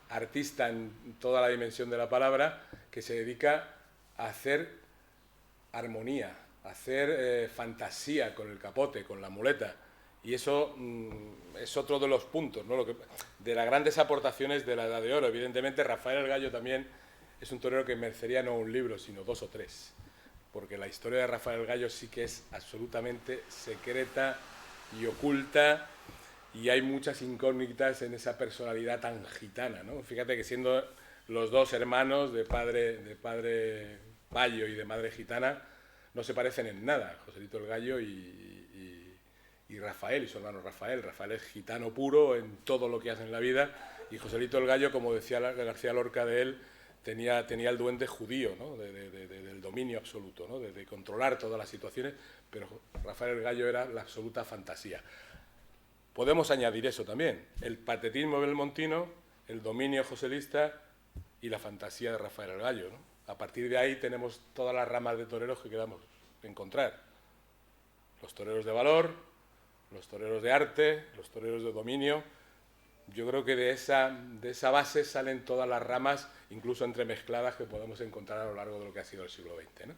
artista en toda la dimensión de la palabra, que se dedica a hacer armonía, a hacer fantasía con el capote, con la muleta. Y eso es otro de los puntos, ¿no? De las grandes aportaciones de la Edad de Oro. Evidentemente, Rafael el Gallo también es un torero que merecería no un libro, sino 2 o 3. Porque la historia de Rafael el Gallo sí que es absolutamente secreta y oculta, y hay muchas incógnitas en esa personalidad tan gitana, ¿no? Fíjate que siendo los dos hermanos de padre payo y de madre gitana, no se parecen en nada, Joselito el Gallo y Rafael, y su hermano Rafael. Rafael es gitano puro en todo lo que hace en la vida, y Joselito el Gallo, como decía García Lorca de él, tenía el duende judío, ¿no? del dominio absoluto, ¿no? de controlar todas las situaciones, pero Rafael el Gallo era la absoluta fantasía. Podemos añadir eso también, el patetismo belmontino, el dominio joselista y la fantasía de Rafael el Gallo, ¿no? A partir de ahí tenemos todas las ramas de toreros que queramos encontrar. Los toreros de valor, los toreros de arte, los toreros de dominio. Yo creo que de esa base salen todas las ramas, incluso entremezcladas, que podemos encontrar a lo largo de lo que ha sido el siglo XX, ¿no?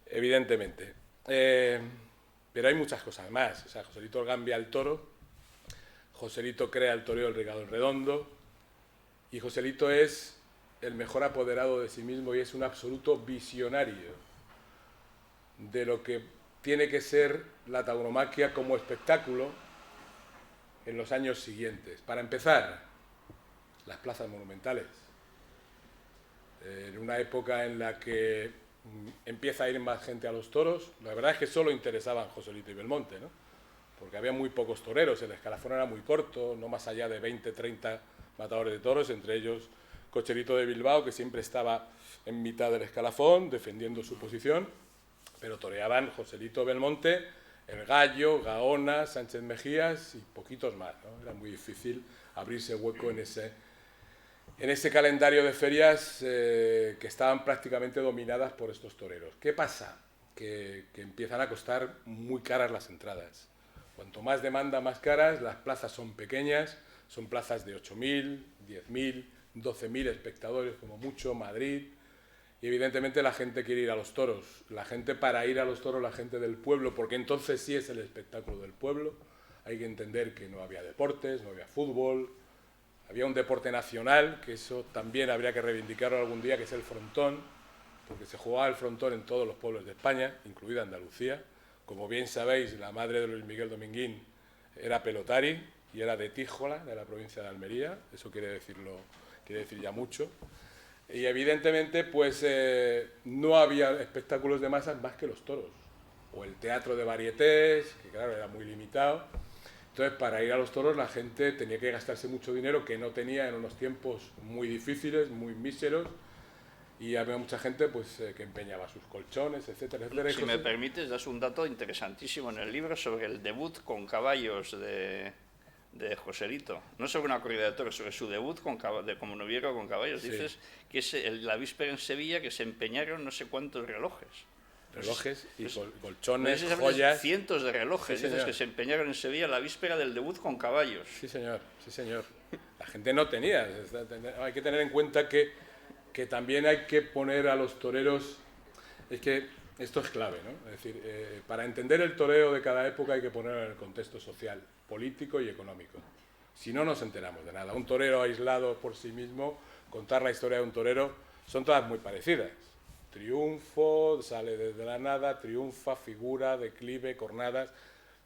Evidentemente. Pero hay muchas cosas más. O sea, Joselito cambia el toro, Joselito crea el toreo del Regador Redondo, y Joselito es el mejor apoderado de sí mismo y es un absoluto visionario de lo que tiene que ser la tauromaquia como espectáculo en los años siguientes. Para empezar, las plazas monumentales. En una época en la que empieza a ir más gente a los toros, la verdad es que solo interesaban Joselito y Belmonte, ¿no? Porque había muy pocos toreros, el escalafón era muy corto, no más allá de 20, 30 matadores de toros, entre ellos Cocherito de Bilbao, que siempre estaba en mitad del escalafón, defendiendo su posición, pero toreaban Joselito, Belmonte, El Gallo, Gaona, Sánchez Mejías y poquitos más, ¿no? Era muy difícil abrirse hueco en ese calendario de ferias que estaban prácticamente dominadas por estos toreros. ¿Qué pasa? Que empiezan a costar muy caras las entradas. Cuanto más demanda, más caras. Las plazas son pequeñas, son plazas de 8.000, 10.000, 12.000 espectadores como mucho, Madrid. Y evidentemente la gente quiere ir a los toros. La gente, para ir a los toros, la gente del pueblo, porque entonces sí es el espectáculo del pueblo. Hay que entender que no había deportes, no había fútbol. Había un deporte nacional, que eso también habría que reivindicarlo algún día, que es el frontón, porque se jugaba el frontón en todos los pueblos de España, incluida Andalucía. Como bien sabéis, la madre de Luis Miguel Dominguín era pelotari y era de Tíjola, de la provincia de Almería. Eso quiere decir ya mucho. Y evidentemente, pues no había espectáculos de masas más que los toros. O el teatro de varietés, que claro, era muy limitado. Entonces, para ir a los toros la gente tenía que gastarse mucho dinero que no tenía en unos tiempos muy difíciles, muy míseros, y había mucha gente pues que empeñaba sus colchones, etcétera, etcétera. Si me permites, das un dato interesantísimo en el libro sobre el debut con caballos de Joselito. No sobre una corrida de toros, sobre su debut como noviero con caballos. Sí. Dices que es la víspera en Sevilla que se empeñaron no sé cuántos relojes. Relojes y colchones, joyas. Cientos de relojes, sí, dices que se empeñaron en Sevilla la víspera del debut con caballos. Sí, señor, sí, señor. La gente no tenía. Hay que tener en cuenta que también hay que poner a los toreros. Es que esto es clave, ¿no? Es decir, para entender el toreo de cada época hay que ponerlo en el contexto social, político y económico. Si no, nos enteramos de nada. Un torero aislado por sí mismo, contar la historia de un torero, son todas muy parecidas. Triunfo, sale desde la nada, triunfa, figura, declive, cornadas.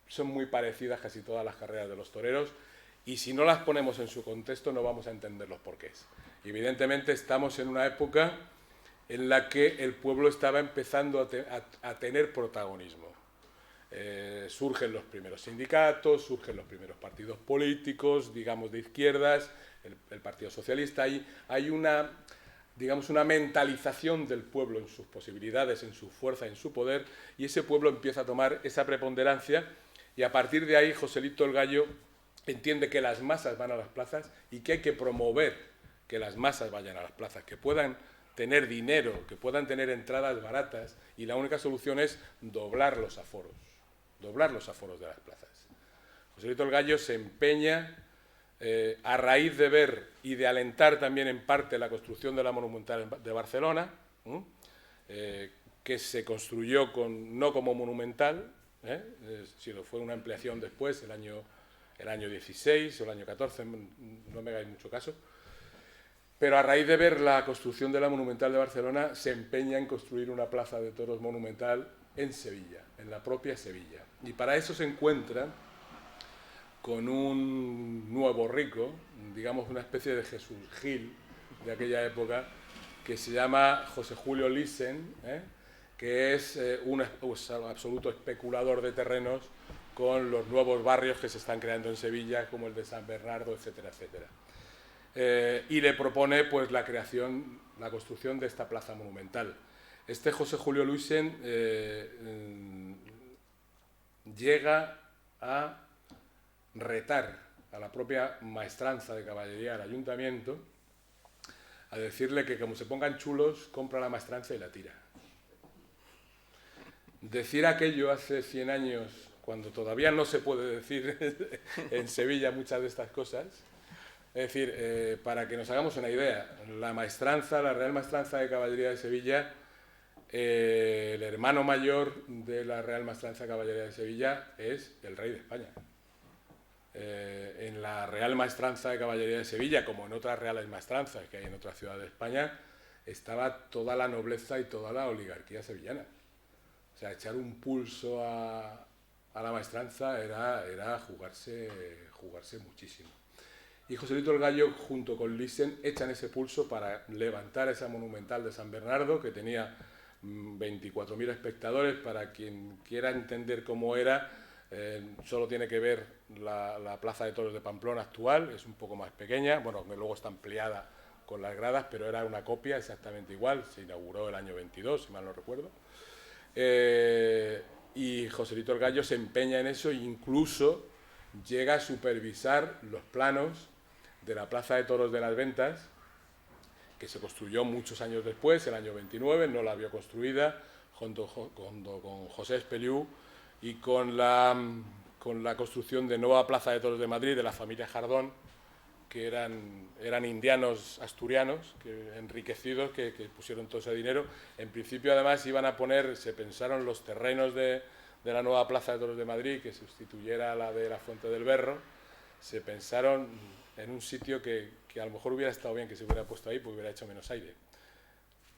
Son muy parecidas casi todas las carreras de los toreros. Y si no las ponemos en su contexto, no vamos a entender los porqués. Evidentemente, estamos en una época en la que el pueblo estaba empezando a tener protagonismo. Surgen los primeros sindicatos, surgen los primeros partidos políticos, digamos de izquierdas, el Partido Socialista. Hay una, digamos, una mentalización del pueblo en sus posibilidades, en su fuerza, en su poder, y ese pueblo empieza a tomar esa preponderancia, y a partir de ahí Joselito el Gallo entiende que las masas van a las plazas y que hay que promover que las masas vayan a las plazas, que puedan tener dinero, que puedan tener entradas baratas, y la única solución es doblar los aforos de las plazas. Joselito el Gallo se empeña, a raíz de ver y de alentar también en parte la construcción de la Monumental de Barcelona, que se construyó no como monumental, sino fue una ampliación después, el año 16 o el año 14, no me hagáis mucho caso. Pero a raíz de ver la construcción de la Monumental de Barcelona, se empeña en construir una plaza de toros monumental en Sevilla, en la propia Sevilla. Y para eso se encuentra con un nuevo rico, digamos una especie de Jesús Gil de aquella época, que se llama José Julio Lissen, que es un absoluto especulador de terrenos con los nuevos barrios que se están creando en Sevilla, como el de San Bernardo, etcétera, etcétera. Y le propone pues la construcción de esta plaza monumental. Este José Julio Lissen llega a retar a la propia maestranza de caballería del ayuntamiento, a decirle que como se pongan chulos, compra la maestranza y la tira. Decir aquello hace 100 años, cuando todavía no se puede decir en Sevilla muchas de estas cosas. Es decir, para que nos hagamos una idea, la Real Maestranza de Caballería de Sevilla, el hermano mayor de la Real Maestranza de Caballería de Sevilla es el rey de España. En la Real Maestranza de Caballería de Sevilla, como en otras reales maestranzas que hay en otras ciudades de España, estaba toda la nobleza y toda la oligarquía sevillana. O sea, echar un pulso a la maestranza era jugarse muchísimo. Y Joselito el Gallo, junto con Lissen, echan ese pulso para levantar esa Monumental de San Bernardo, que tenía 24.000 espectadores. Para quien quiera entender cómo era, solo tiene que ver la Plaza de Toros de Pamplona actual, es un poco más pequeña, bueno, luego está ampliada con las gradas, pero era una copia exactamente igual, se inauguró el año 22, si mal no recuerdo. Y Joselito el Gallo se empeña en eso e incluso llega a supervisar los planos de la Plaza de Toros de las Ventas, que se construyó muchos años después, el año 29, no la vio construida, junto con José Espeliú y con la construcción de nueva Plaza de Toros de Madrid de la familia Jardón, que eran indianos asturianos, enriquecidos, que pusieron todo ese dinero. En principio, además, se pensaron los terrenos de la nueva Plaza de Toros de Madrid, que sustituyera a la de la Fuente del Berro, se pensaron en un sitio que a lo mejor hubiera estado bien que se hubiera puesto ahí, porque hubiera hecho menos aire.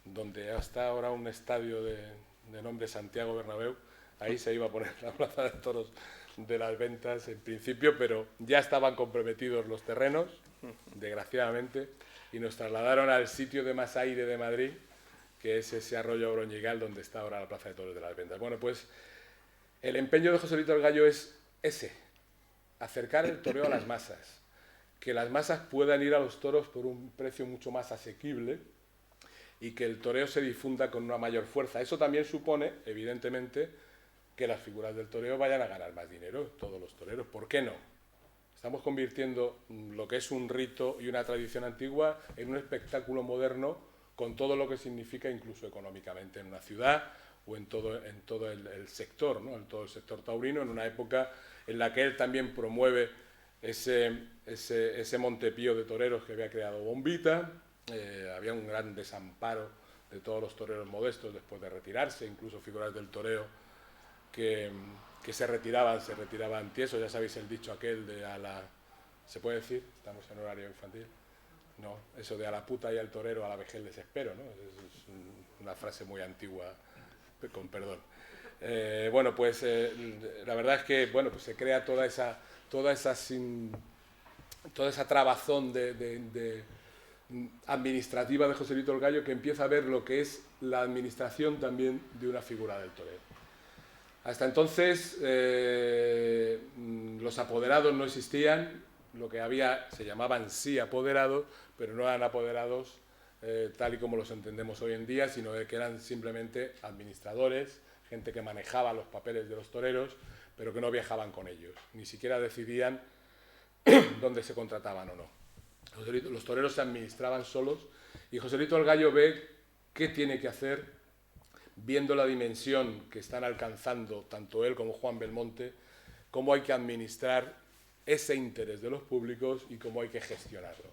Donde está ahora un estadio de nombre Santiago Bernabéu, ahí se iba a poner la Plaza de Toros de las Ventas en principio, pero ya estaban comprometidos los terrenos, desgraciadamente, y nos trasladaron al sitio de más aire de Madrid, que es ese arroyo Broñigal, donde está ahora la Plaza de Toros de las Ventas. Bueno, pues el empeño de Joselito el Gallo es ese, acercar el toreo a las masas, que las masas puedan ir a los toros por un precio mucho más asequible y que el toreo se difunda con una mayor fuerza. Eso también supone, evidentemente, que las figuras del toreo vayan a ganar más dinero, todos los toreros. ¿Por qué no? Estamos convirtiendo lo que es un rito y una tradición antigua en un espectáculo moderno, con todo lo que significa incluso económicamente en una ciudad o en todo el sector, ¿no? En todo el sector taurino, en una época en la que él también promueve ese Montepío de toreros que había creado Bombita. Había un gran desamparo todos los toreros modestos después de retirarse, incluso figuras del toreo que se retiraban tiesos. Ya sabéis el dicho aquel de a la... ¿Se puede decir? Estamos en horario infantil. No, eso de a la puta y al torero a la vejez les espero, ¿no? Es una frase muy antigua, con perdón. Bueno, pues la verdad es que bueno, pues se crea toda esa trabazón administrativa de Joselito el Gallo, que empieza a ver lo que es la administración también de una figura del torero. Hasta entonces los apoderados no existían, lo que había se llamaban sí apoderados, pero no eran apoderados tal y como los entendemos hoy en día, sino que eran simplemente administradores, gente que manejaba los papeles de los toreros, pero que no viajaban con ellos, ni siquiera decidían dónde se contrataban o no. Los toreros se administraban solos y Joselito el Gallo ve qué tiene que hacer, viendo la dimensión que están alcanzando tanto él como Juan Belmonte, cómo hay que administrar ese interés de los públicos y cómo hay que gestionarlo.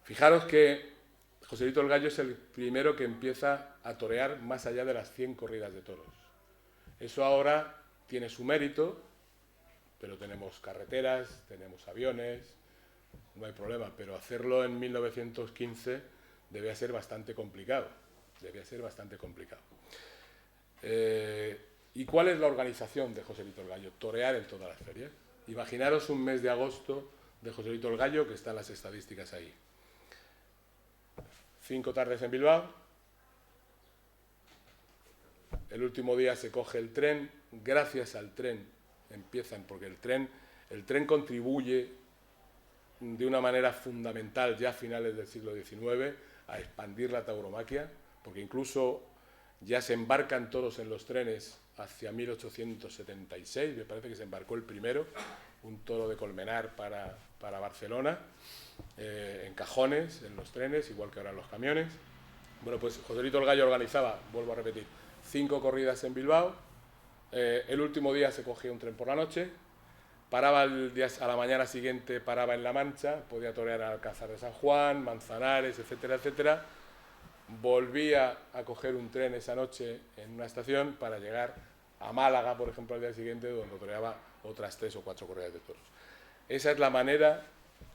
Fijaros que Joselito el Gallo es el primero que empieza a torear más allá de las 100 corridas de toros. Eso ahora tiene su mérito, pero tenemos carreteras, tenemos aviones, no hay problema, pero hacerlo en 1915 debía ser bastante complicado. ¿Y cuál es la organización de Joselito el Gallo? Torear en todas las ferias. Imaginaros un mes de agosto de Joselito el Gallo, que están las estadísticas ahí. 5 tardes en Bilbao. El último día se coge el tren. Gracias al tren empiezan, porque el tren contribuye de una manera fundamental ya a finales del siglo XIX a expandir la tauromaquia, porque incluso ya se embarcan toros en los trenes hacia 1876, me parece que se embarcó el primero, un toro de Colmenar para Barcelona, en cajones, en los trenes, igual que ahora en los camiones. Bueno, pues Joselito el Gallo organizaba, vuelvo a repetir, 5 corridas en Bilbao. El último día se cogía un tren por la noche, paraba a la mañana siguiente, paraba en La Mancha, podía torear al Alcázar de San Juan, Manzanares, etcétera, etcétera. Volvía a coger un tren esa noche en una estación para llegar a Málaga, por ejemplo, al día siguiente, donde toreaba otras 3 o 4 corridas de toros. Esa es la manera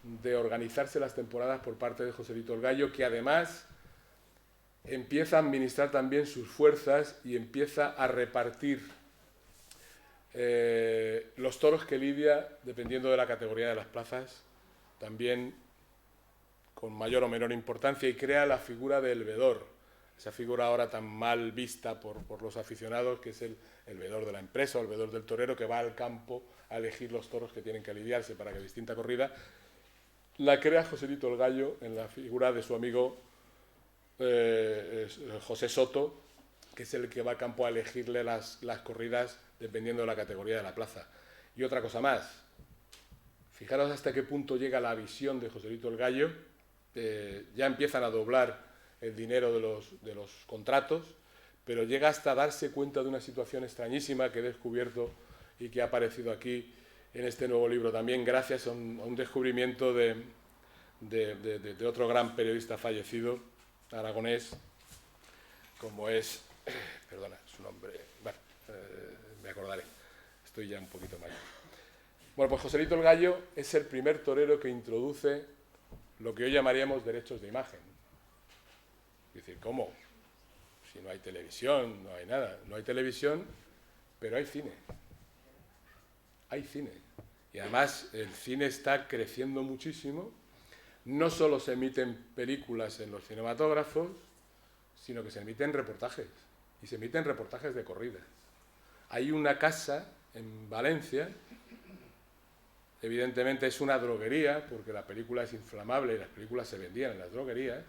de organizarse las temporadas por parte de Joselito el Gallo, que además empieza a administrar también sus fuerzas y empieza a repartir los toros que lidia, dependiendo de la categoría de las plazas, también con mayor o menor importancia, y crea la figura del vedor, esa figura ahora tan mal vista por los aficionados, que es el vedor de la empresa o el vedor del torero, que va al campo a elegir los toros que tienen que lidiarse para que distinta corrida. La crea Joselito el Gallo en la figura de su amigo José Soto, que es el que va a campo a elegirle las corridas dependiendo de la categoría de la plaza. Y otra cosa más, fijaros hasta qué punto llega la visión de Joselito el Gallo. Ya empiezan a doblar el dinero de los contratos, pero llega hasta darse cuenta de una situación extrañísima que he descubierto y que ha aparecido aquí en este nuevo libro también, gracias a un descubrimiento de otro gran periodista fallecido, aragonés, como es, perdona, su nombre, bueno, me acordaré, estoy ya un poquito mayor. Bueno, pues Joselito el Gallo es el primer torero que introduce lo que hoy llamaríamos derechos de imagen. Es decir, ¿cómo? Si no hay televisión, no hay nada. No hay televisión, pero hay cine. Hay cine. Y además el cine está creciendo muchísimo. No solo se emiten películas en los cinematógrafos, sino que se emiten reportajes. Y se emiten reportajes de corridas. Hay una casa en Valencia, evidentemente es una droguería, porque la película es inflamable y las películas se vendían en las droguerías,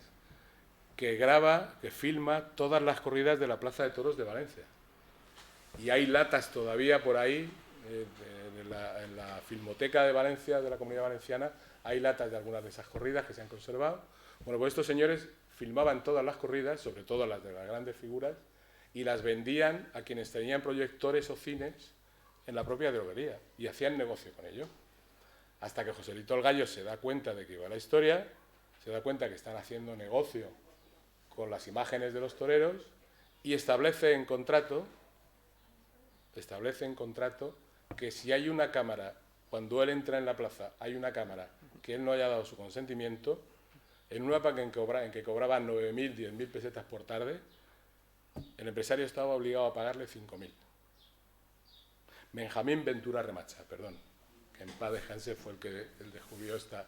que graba, que filma todas las corridas de la Plaza de Toros de Valencia. Y hay latas todavía por ahí, en la Filmoteca de Valencia, de la Comunidad Valenciana, hay latas de algunas de esas corridas que se han conservado. Bueno, pues estos señores filmaban todas las corridas, sobre todo las de las grandes figuras, y las vendían a quienes tenían proyectores o cines en la propia droguería, y hacían negocio con ello. Hasta que Joselito el Gallo se da cuenta de que iba la historia, se da cuenta que están haciendo negocio con las imágenes de los toreros y establece en contrato que si hay una cámara, cuando él entra en la plaza, hay una cámara que él no haya dado su consentimiento, en una época en que cobraban 9.000, 10.000 pesetas por tarde, el empresario estaba obligado a pagarle 5.000. Benjamín Ventura Remacha, perdón, que en paz descanse, fue el que descubrió esta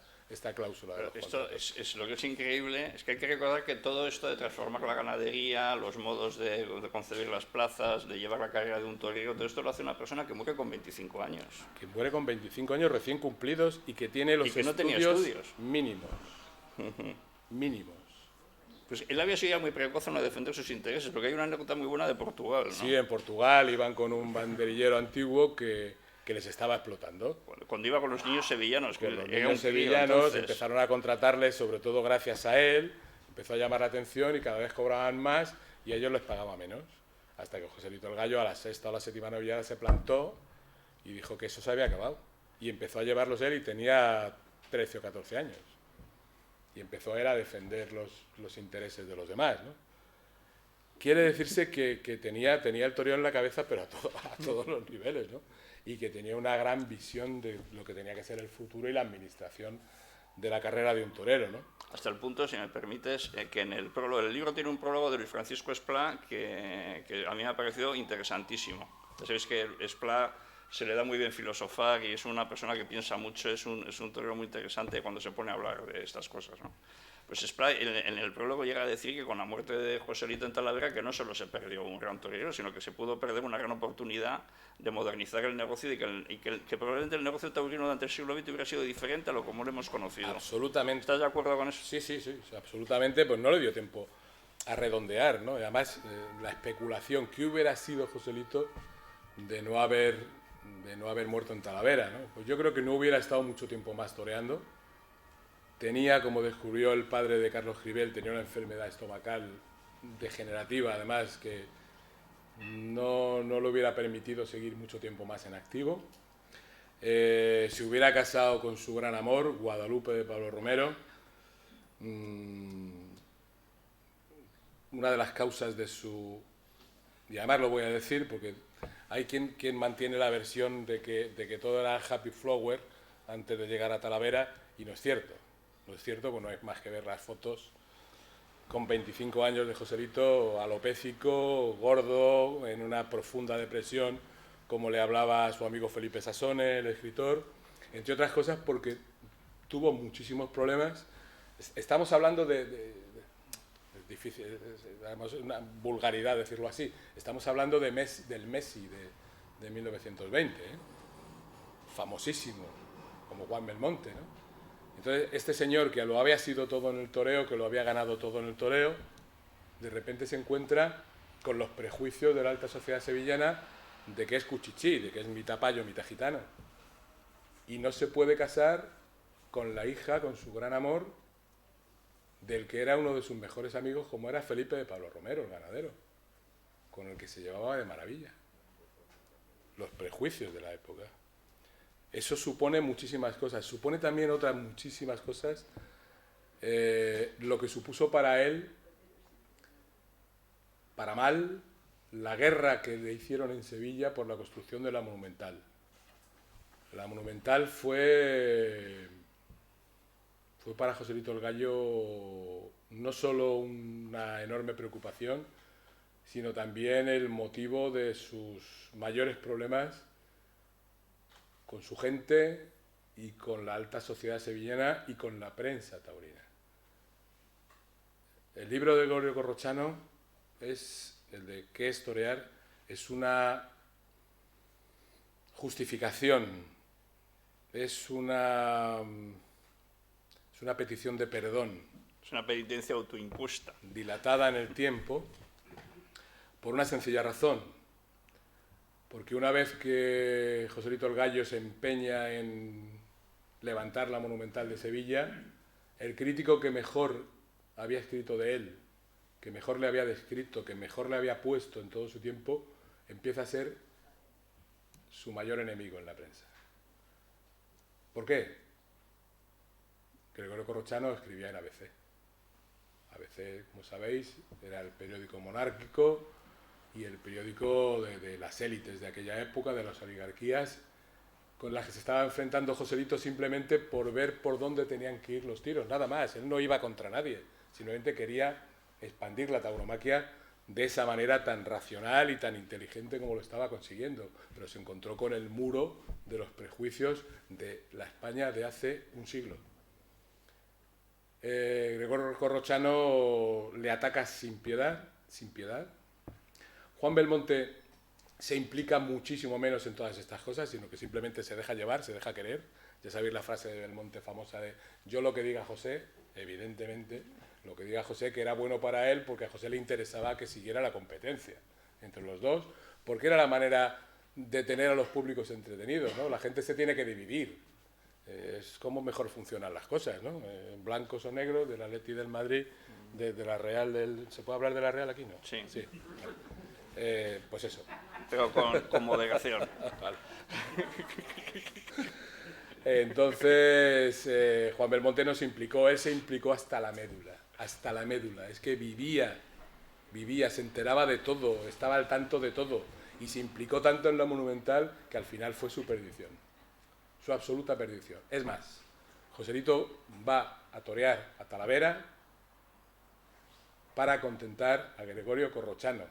cláusula. Pero esto es lo que es increíble, es que hay que recordar que todo esto de transformar la ganadería, los modos de concebir las plazas, de llevar la carrera de un torero, todo esto lo hace una persona que muere con 25 años. Que muere con 25 años recién cumplidos y que tiene los y que no tenía estudios mínimos. Mínimos. Pues él había sido ya muy precoz en no defender sus intereses, porque hay una anécdota muy buena de Portugal, ¿no? Sí, en Portugal iban con un banderillero antiguo que les estaba explotando. Cuando iba con los niños sevillanos, que los era niños un sevillanos crío, entonces... empezaron a contratarles, sobre todo gracias a él, empezó a llamar la atención y cada vez cobraban más y a ellos les pagaba menos. Hasta que Joselito el Gallo a la sexta o la séptima novillada se plantó y dijo que eso se había acabado. Y empezó a llevarlos él y tenía 13 o 14 años. Y empezó él a defender los intereses de los demás, ¿no? Quiere decirse que tenía el toreo en la cabeza, pero a todos los niveles, ¿no? Y que tenía una gran visión de lo que tenía que ser el futuro y la administración de la carrera de un torero, ¿no? Hasta el punto, si me permites, que en el prólogo, el libro tiene un prólogo de Luis Francisco Esplá que a mí me ha parecido interesantísimo. Ya sabéis que Esplá se le da muy bien filosofar y es una persona que piensa mucho, es un torero muy interesante cuando se pone a hablar de estas cosas, ¿no? Pues Esplá en el prólogo llega a decir que con la muerte de Joselito en Talavera que no solo se perdió un gran torero, sino que se pudo perder una gran oportunidad de modernizar el negocio y que probablemente el negocio taurino durante el siglo XX hubiera sido diferente a lo como lo hemos conocido. Absolutamente. ¿Estás de acuerdo con eso? Sí, absolutamente, pues no le dio tiempo a redondear, ¿no? Y además, la especulación, ¿qué hubiera sido Joselito de no haber muerto en Talavera, ¿no? Pues yo creo que no hubiera estado mucho tiempo más toreando. Tenía, como descubrió el padre de Carlos Gribel, tenía una enfermedad estomacal degenerativa, además, que no le hubiera permitido seguir mucho tiempo más en activo. Se hubiera casado con su gran amor, Guadalupe de Pablo Romero. Una de las causas de su... Y además lo voy a decir porque hay quien mantiene la versión de que todo era happy flower antes de llegar a Talavera, y no es cierto. No es cierto, pues no hay más que ver las fotos con 25 años de Joselito, alopécico, gordo, en una profunda depresión, como le hablaba a su amigo Felipe Sassone, el escritor, entre otras cosas porque tuvo muchísimos problemas. Estamos hablando es difícil, además es una vulgaridad decirlo así, estamos hablando del Messi de 1920, ¿eh? Famosísimo, como Juan Belmonte, ¿no? Entonces, este señor que lo había sido todo en el toreo, que lo había ganado todo en el toreo, de repente se encuentra con los prejuicios de la alta sociedad sevillana de que es cuchichí, de que es mitad payo, mitad gitano. Y no se puede casar con la hija, con su gran amor, del que era uno de sus mejores amigos, como era Felipe de Pablo Romero, el ganadero, con el que se llevaba de maravilla. Los prejuicios de la época. Eso supone muchísimas cosas. Supone también otras muchísimas cosas. Lo que supuso para él, para mal, la guerra que le hicieron en Sevilla por la construcción de la Monumental. La Monumental fue para Joselito el Gallo no solo una enorme preocupación, sino también el motivo de sus mayores problemas con su gente y con la alta sociedad sevillana y con la prensa taurina. El libro de Gregorio Corrochano es el de ¿Qué es torear? Es una justificación, es una petición de perdón. Es una penitencia autoimpuesta. Dilatada en el tiempo, por una sencilla razón. Porque una vez que Joselito el Gallo se empeña en levantar la Monumental de Sevilla, el crítico que mejor había escrito de él, que mejor le había descrito, que mejor le había puesto en todo su tiempo, empieza a ser su mayor enemigo en la prensa. ¿Por qué? Gregorio Corrochano escribía en ABC. ABC, como sabéis, era el periódico monárquico y el periódico de las élites de aquella época, de las oligarquías, con las que se estaba enfrentando Joselito simplemente por ver por dónde tenían que ir los tiros, nada más. Él no iba contra nadie, simplemente quería expandir la tauromaquia de esa manera tan racional y tan inteligente como lo estaba consiguiendo, pero se encontró con el muro de los prejuicios de la España de hace un siglo. Gregorio Corrochano le ataca sin piedad, sin piedad. Juan Belmonte se implica muchísimo menos en todas estas cosas, sino que simplemente se deja llevar, se deja querer. Ya sabéis la frase de Belmonte famosa de yo lo que diga José, evidentemente, lo que diga José que era bueno para él porque a José le interesaba que siguiera la competencia entre los dos, porque era la manera de tener a los públicos entretenidos, ¿no? La gente se tiene que dividir, es como mejor funcionan las cosas, ¿no? Blancos o negros, del Atleti del Madrid, de la Real del... ¿Se puede hablar de la Real aquí? No. Sí. Sí. Pues eso. Pero con moderación. Vale. Entonces, Juan Belmonte no se implicó, él se implicó hasta la médula, es que vivía, se enteraba de todo, estaba al tanto de todo, y se implicó tanto en la Monumental que al final fue su perdición, su absoluta perdición. Es más, Joselito va a torear a Talavera para contentar a Gregorio Corrochano.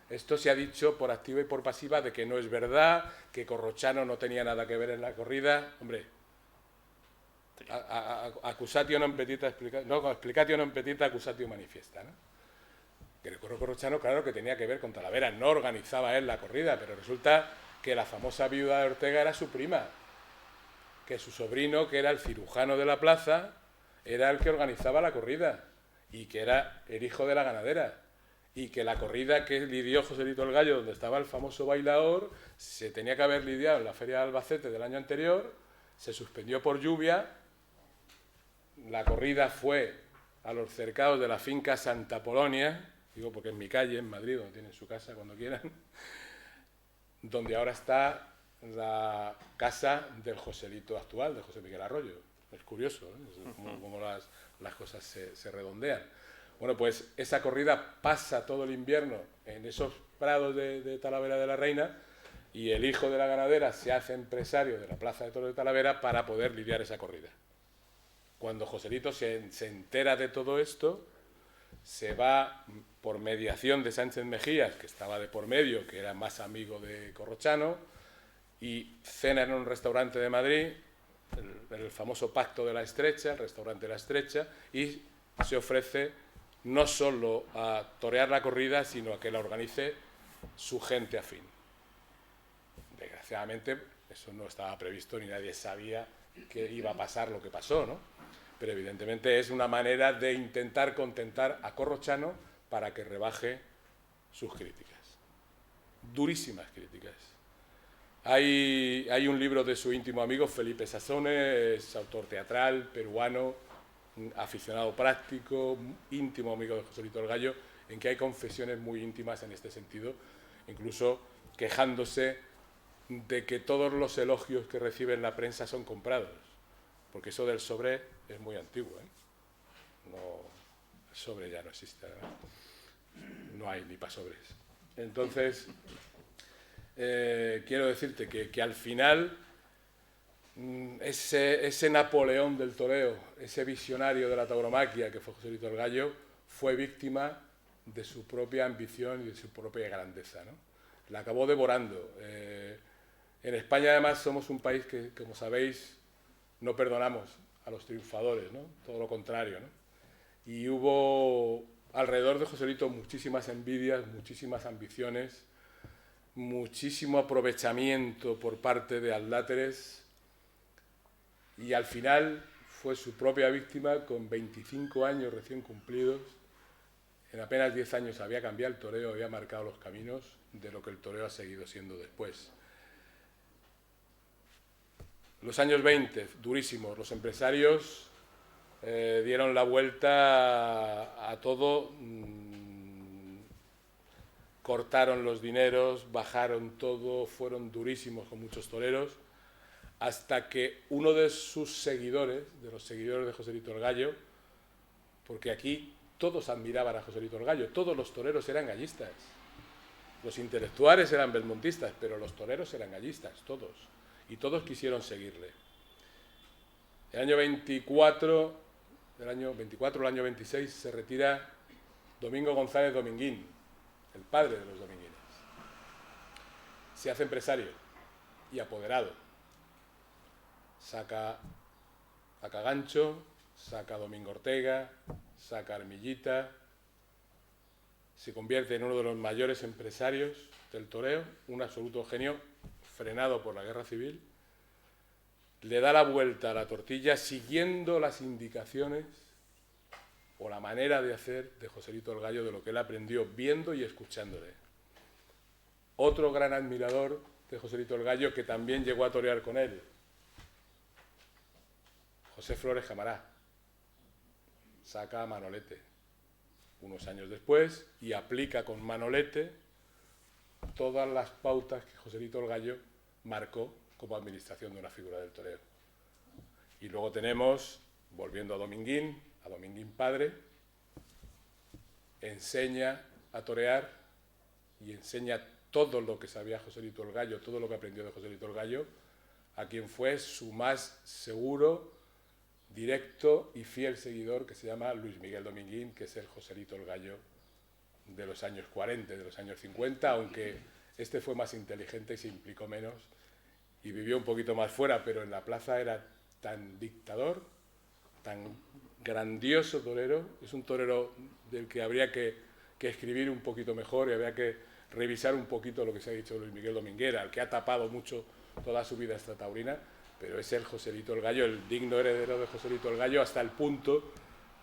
Esto se ha dicho por activa y por pasiva de que no es verdad, que Corrochano no tenía nada que ver en la corrida. Hombre, accusatio non petita, explicatio non petita, accusatio manifiesta, ¿no? Gregorio Corrochano, claro que tenía que ver con Talavera, no organizaba él la corrida, pero resulta que la famosa viuda de Ortega era su prima, que su sobrino, que era el cirujano de la plaza, era el que organizaba la corrida y que era el hijo de la ganadera. Y que la corrida que lidió Joselito el Gallo, donde estaba el famoso bailador, se tenía que haber lidiado en la Feria de Albacete del año anterior, se suspendió por lluvia, la corrida fue a los cercados de la finca Santa Polonia, digo porque es mi calle, en Madrid, donde tienen su casa cuando quieran, donde ahora está la casa del Joselito actual, de José Miguel Arroyo. Es curioso, ¿eh? Cómo las cosas se redondean. Bueno, pues esa corrida pasa todo el invierno en esos prados de Talavera de la Reina y el hijo de la ganadera se hace empresario de la Plaza de Toros de Talavera para poder lidiar esa corrida. Cuando Joselito se entera de todo esto, se va por mediación de Sánchez Mejías, que estaba de por medio, que era más amigo de Corrochano, y cena en un restaurante de Madrid, el famoso Pacto de la Estrecha, el restaurante de la Estrecha, y se ofrece no solo a torear la corrida, sino a que la organice su gente afín. Desgraciadamente, eso no estaba previsto ni nadie sabía que iba a pasar lo que pasó, ¿no? Pero evidentemente es una manera de intentar contentar a Corrochano para que rebaje sus críticas. Durísimas críticas. Hay un libro de su íntimo amigo, Felipe Sassone, es autor teatral, peruano, aficionado práctico, íntimo amigo de Joselito el Gallo, en que hay confesiones muy íntimas en este sentido, incluso quejándose de que todos los elogios que recibe en la prensa son comprados, porque eso del sobre es muy antiguo, ¿eh? No, el sobre ya no existe, no hay ni para sobres. Entonces, quiero decirte que al final ese Napoleón del toreo, ese visionario de la tauromaquia que fue Joselito el Gallo, fue víctima de su propia ambición y de su propia grandeza, ¿no? La acabó devorando. En España, además, somos un país que, como sabéis, no perdonamos a los triunfadores, ¿no? Todo lo contrario, ¿no? Y hubo alrededor de Joselito muchísimas envidias, muchísimas ambiciones, muchísimo aprovechamiento por parte de adláteres, y al final fue su propia víctima con 25 años recién cumplidos. En apenas 10 años había cambiado el toreo, había marcado los caminos de lo que el toreo ha seguido siendo después. Los años 20, durísimos, los empresarios dieron la vuelta a todo, cortaron los dineros, bajaron todo, fueron durísimos con muchos toreros, hasta que uno de sus seguidores, de los seguidores de Joselito el Gallo, porque aquí todos admiraban a Joselito el Gallo, todos los toreros eran gallistas. Los intelectuales eran belmontistas, pero los toreros eran gallistas, todos. Y todos quisieron seguirle. El año 24, el año 26, se retira Domingo González Dominguín, el padre de los dominguines. Se hace empresario y apoderado. Saca a Cagancho, saca a Domingo Ortega, saca a Armillita, se convierte en uno de los mayores empresarios del toreo, un absoluto genio, frenado por la guerra civil, le da la vuelta a la tortilla siguiendo las indicaciones o la manera de hacer de Joselito el Gallo, de lo que él aprendió viendo y escuchándole. Otro gran admirador de Joselito el Gallo, que también llegó a torear con él, José Flores Camará, saca a Manolete unos años después y aplica con Manolete todas las pautas que Joselito el Gallo marcó como administración de una figura del toreo. Y luego tenemos, volviendo a Dominguín padre, enseña a torear y enseña todo lo que sabía Joselito el Gallo, todo lo que aprendió de Joselito el Gallo, a quien fue su más seguro, directo y fiel seguidor, que se llama Luis Miguel Dominguín, que es el Joselito el Gallo de los años 40, de los años 50, aunque este fue más inteligente y se implicó menos y vivió un poquito más fuera, pero en la plaza era tan dictador, tan grandioso torero. Es un torero del que habría que escribir un poquito mejor y habría que revisar un poquito lo que se ha dicho de Luis Miguel Dominguera, al que ha tapado mucho toda su vida esta taurina, pero es el Joselito el Gallo, el digno heredero de Joselito el Gallo, hasta el punto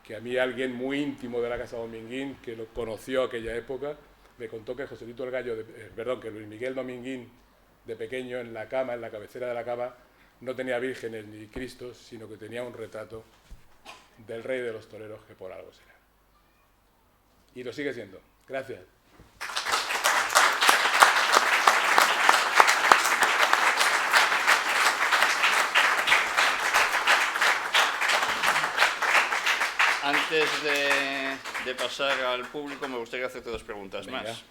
que a mí alguien muy íntimo de la Casa Dominguín, que lo conoció aquella época, me contó que Joselito el Gallo, que Luis Miguel Dominguín, de pequeño, en la cama, en la cabecera de la cama, no tenía vírgenes ni cristos, sino que tenía un retrato del rey de los toreros, que por algo será. Y lo sigue siendo. Gracias. Antes de pasar al público, me gustaría hacerte dos preguntas más.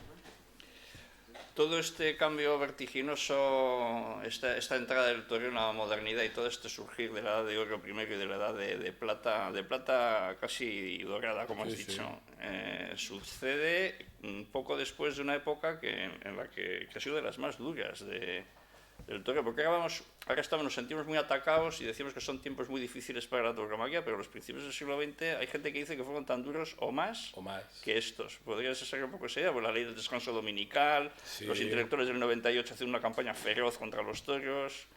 Todo este cambio vertiginoso, esta entrada del toreo en la modernidad y todo este surgir de la edad de oro primero y de la edad de plata casi dorada, como has dicho, sucede un poco después de una época en la que ha sido de las más duras del toreo, porque ahora nos sentimos muy atacados y decimos que son tiempos muy difíciles para la tauromaquia, pero los principios del siglo XX hay gente que dice que fueron tan duros o más que estos. ¿Podrías saber un poco esa idea? Pues la ley del descanso dominical, sí. Los intelectuales del 98 hacen una campaña feroz contra los toros.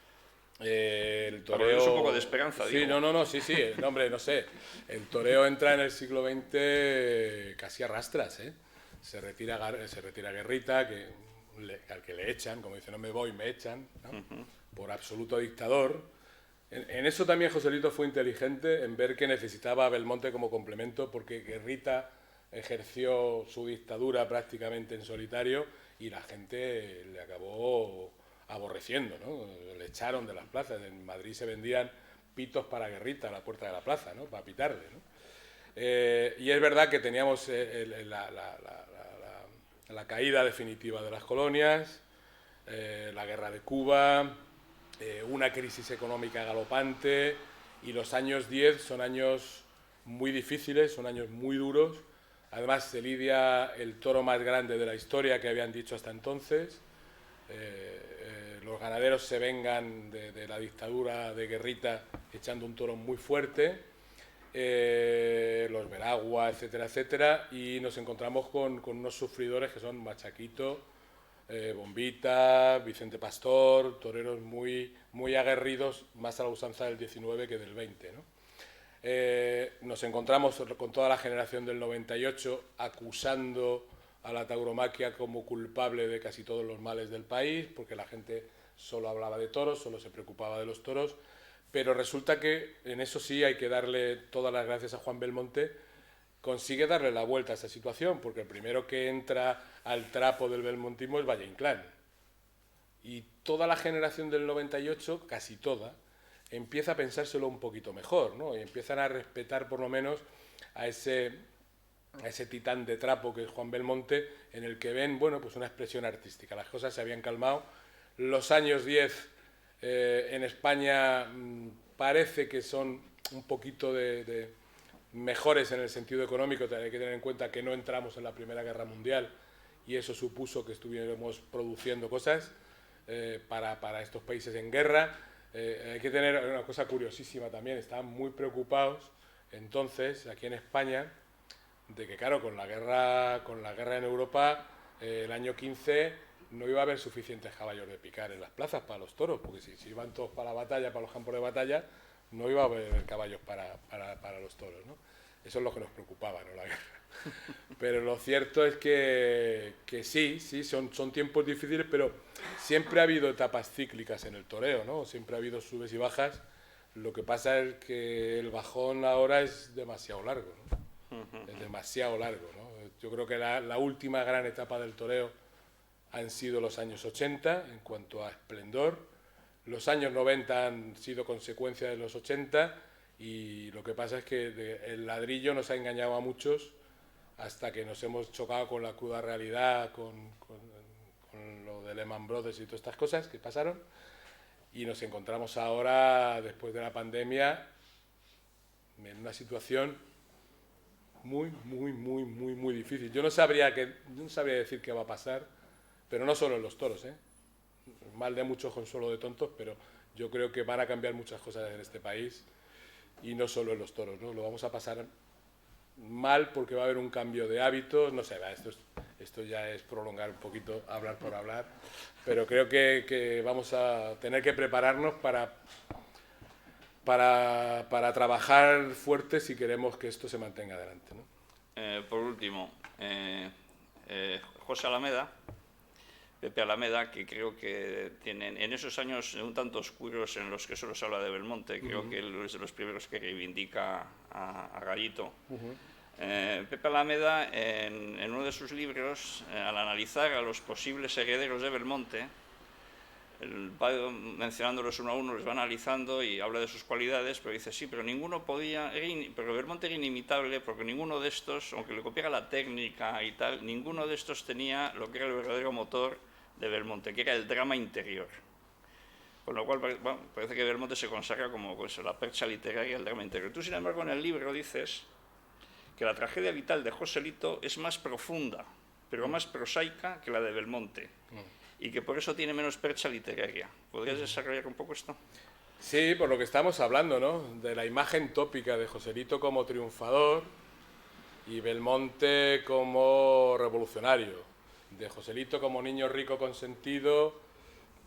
El toreo... Es un poco de esperanza, sí, digo. Sí, no, hombre, no sé. El toreo entra en el siglo XX casi a rastras, ¿eh? Se retira Guerrita, al que le echan, como dice, no me voy, me echan, ¿no? Por absoluto dictador. En eso también Joselito fue inteligente, en ver que necesitaba a Belmonte como complemento, porque Guerrita ejerció su dictadura prácticamente en solitario y la gente le acabó aborreciendo, ¿no? Le echaron de las plazas. En Madrid se vendían pitos para Guerrita a la puerta de la plaza, ¿no? Para pitarle, ¿no? Y es verdad que teníamos la caída definitiva de las colonias, la guerra de Cuba, una crisis económica galopante, y los años 10 son años muy difíciles, son años muy duros. Además se lidia el toro más grande de la historia, que habían dicho hasta entonces. Los ganaderos se vengan de la dictadura de Guerrita echando un toro muy fuerte. Los Veragua, etcétera, etcétera, y nos encontramos con unos sufridores que son Machaquito, Bombita, Vicente Pastor, toreros muy, muy aguerridos, más a la usanza del 19 que del 20, ¿no? Nos encontramos con toda la generación del 98 acusando a la tauromaquia como culpable de casi todos los males del país, porque la gente solo hablaba de toros, solo se preocupaba de los toros. Pero resulta que en eso sí hay que darle todas las gracias a Juan Belmonte. Consigue darle la vuelta a esa situación, porque el primero que entra al trapo del belmontismo es Valle Inclán. Y toda la generación del 98, casi toda, empieza a pensárselo un poquito mejor, ¿no? Y empiezan a respetar por lo menos a ese a ese titán de trapo que es Juan Belmonte, en el que ven, bueno, pues una expresión artística. Las cosas se habían calmado. Los años 10 en España parece que son un poquito de mejores en el sentido económico. Hay que tener en cuenta que no entramos en la Primera Guerra Mundial y eso supuso que estuviéramos produciendo cosas para estos países en guerra. Hay que tener una cosa curiosísima también, estaban muy preocupados entonces aquí en España de que, claro, con la guerra en Europa, el año 15 no iba a haber suficientes caballos de picar en las plazas para los toros, porque si iban todos para la batalla, para los campos de batalla, no iba a haber caballos para los toros, ¿no? Eso es lo que nos preocupaba, ¿no?, la guerra. Pero lo cierto es que sí, son tiempos difíciles, pero siempre ha habido etapas cíclicas en el toreo, ¿no? Siempre ha habido subes y bajas. Lo que pasa es que el bajón ahora es demasiado largo, ¿no? Es demasiado largo, ¿no? Yo creo que la última gran etapa del toreo han sido los años 80 en cuanto a esplendor. Los años 90 han sido consecuencia de los 80 y lo que pasa es que el ladrillo nos ha engañado a muchos hasta que nos hemos chocado con la cruda realidad, con lo de Lehman Brothers y todas estas cosas que pasaron, y nos encontramos ahora, después de la pandemia, en una situación muy difícil. Yo no sabría decir qué va a pasar, pero no solo en los toros, ¿eh? Mal de muchos consuelo de tontos, pero yo creo que van a cambiar muchas cosas en este país y no solo en los toros, ¿no? Lo vamos a pasar mal porque va a haber un cambio de hábitos, no sé, esto ya es prolongar un poquito, hablar por hablar, pero creo que vamos a tener que prepararnos para trabajar fuerte si queremos que esto se mantenga adelante, ¿no? Por último, José Alameda, Pepe Alameda, que creo que tienen en esos años un tanto oscuros en los que solo se habla de Belmonte, creo que él es de los primeros que reivindica a Gallito. Pepe Alameda, en uno de sus libros, al analizar a los posibles herederos de Belmonte, va mencionándolos uno a uno, los va analizando y habla de sus cualidades, pero dice, sí, pero ninguno podía, pero Belmonte era inimitable porque ninguno de estos, aunque le copiara la técnica y tal, ninguno de estos tenía lo que era el verdadero motor de Belmonte, que era el drama interior. Con lo cual, bueno, parece que Belmonte se consagra como pues, la percha literaria del drama interior. Tú, sin embargo, en el libro dices que la tragedia vital de Joselito es más profunda, pero más prosaica que la de Belmonte, y que por eso tiene menos percha literaria. ¿Podrías desarrollar un poco esto? Sí, por lo que estamos hablando, ¿no? De la imagen tópica de Joselito como triunfador y Belmonte como revolucionario, de Joselito como niño rico consentido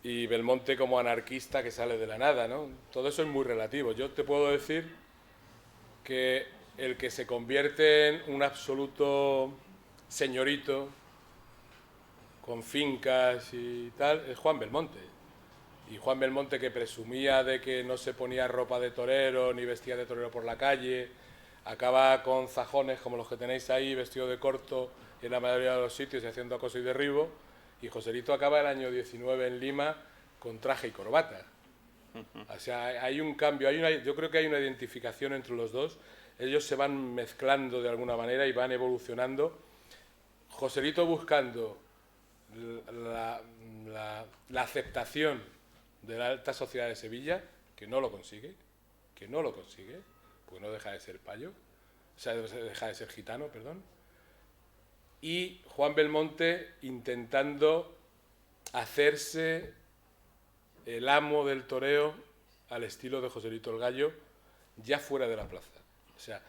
y Belmonte como anarquista que sale de la nada, ¿no? Todo eso es muy relativo. Yo te puedo decir que el que se convierte en un absoluto señorito con fincas y tal es Juan Belmonte. Y Juan Belmonte, que presumía de que no se ponía ropa de torero ni vestía de torero por la calle, acaba con zajones como los que tenéis ahí, vestido de corto en la mayoría de los sitios y haciendo acoso y derribo, y Joselito acaba el año 19 en Lima con traje y corbata. O sea, hay un cambio, yo creo que hay una identificación entre los dos, ellos se van mezclando de alguna manera y van evolucionando. Joselito buscando la aceptación de la alta sociedad de Sevilla, que no lo consigue, porque no deja de ser payo, o sea, deja de ser gitano, perdón, y Juan Belmonte intentando hacerse el amo del toreo al estilo de Joselito el Gallo, ya fuera de la plaza. O sea,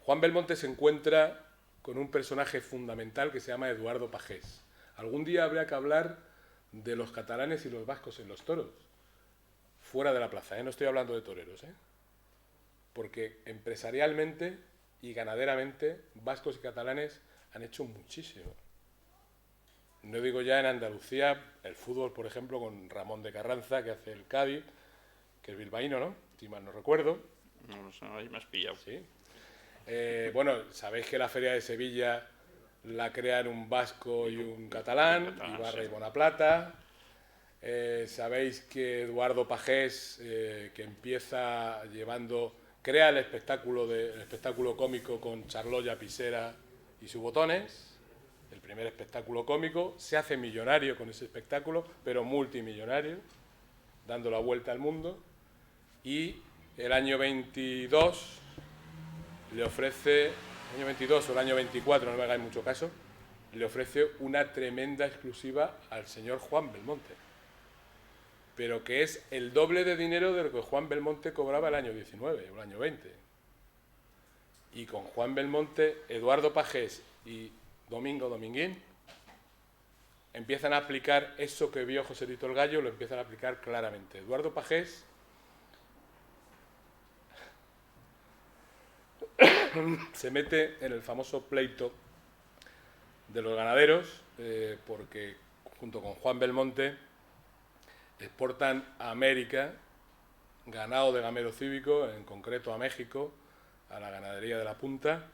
Juan Belmonte se encuentra con un personaje fundamental que se llama Eduardo Pagés. Algún día habría que hablar de los catalanes y los vascos en los toros, fuera de la plaza, no estoy hablando de toreros, porque empresarialmente y ganaderamente vascos y catalanes han hecho muchísimo. No digo ya en Andalucía, el fútbol, por ejemplo, con Ramón de Carranza, que hace el Cádiz, que es bilbaíno, ¿no? Si mal no recuerdo. No sé, ahí me has pillado. Sí. Bueno, sabéis que la Feria de Sevilla la crean un vasco y un catalán, Ibarra y Bonaplata. Sabéis que Eduardo Pagés, que empieza crea el espectáculo cómico con Charloya Pisera y sus botones, el primer espectáculo cómico, se hace millonario con ese espectáculo, pero multimillonario, dando la vuelta al mundo, y el año 22 le ofrece, el año 22 o el año 24, no me hagáis mucho caso, le ofrece una tremenda exclusiva al señor Juan Belmonte, pero que es el doble de dinero de lo que Juan Belmonte cobraba el año 19 o el año 20. Y con Juan Belmonte, Eduardo Pagés y Domingo Dominguín empiezan a aplicar eso que vio Joselito el Gallo, lo empiezan a aplicar claramente. Eduardo Pagés se mete en el famoso pleito de los ganaderos, porque junto con Juan Belmonte exportan a América ganado de gamero cívico, en concreto a México, a la ganadería de la Punta,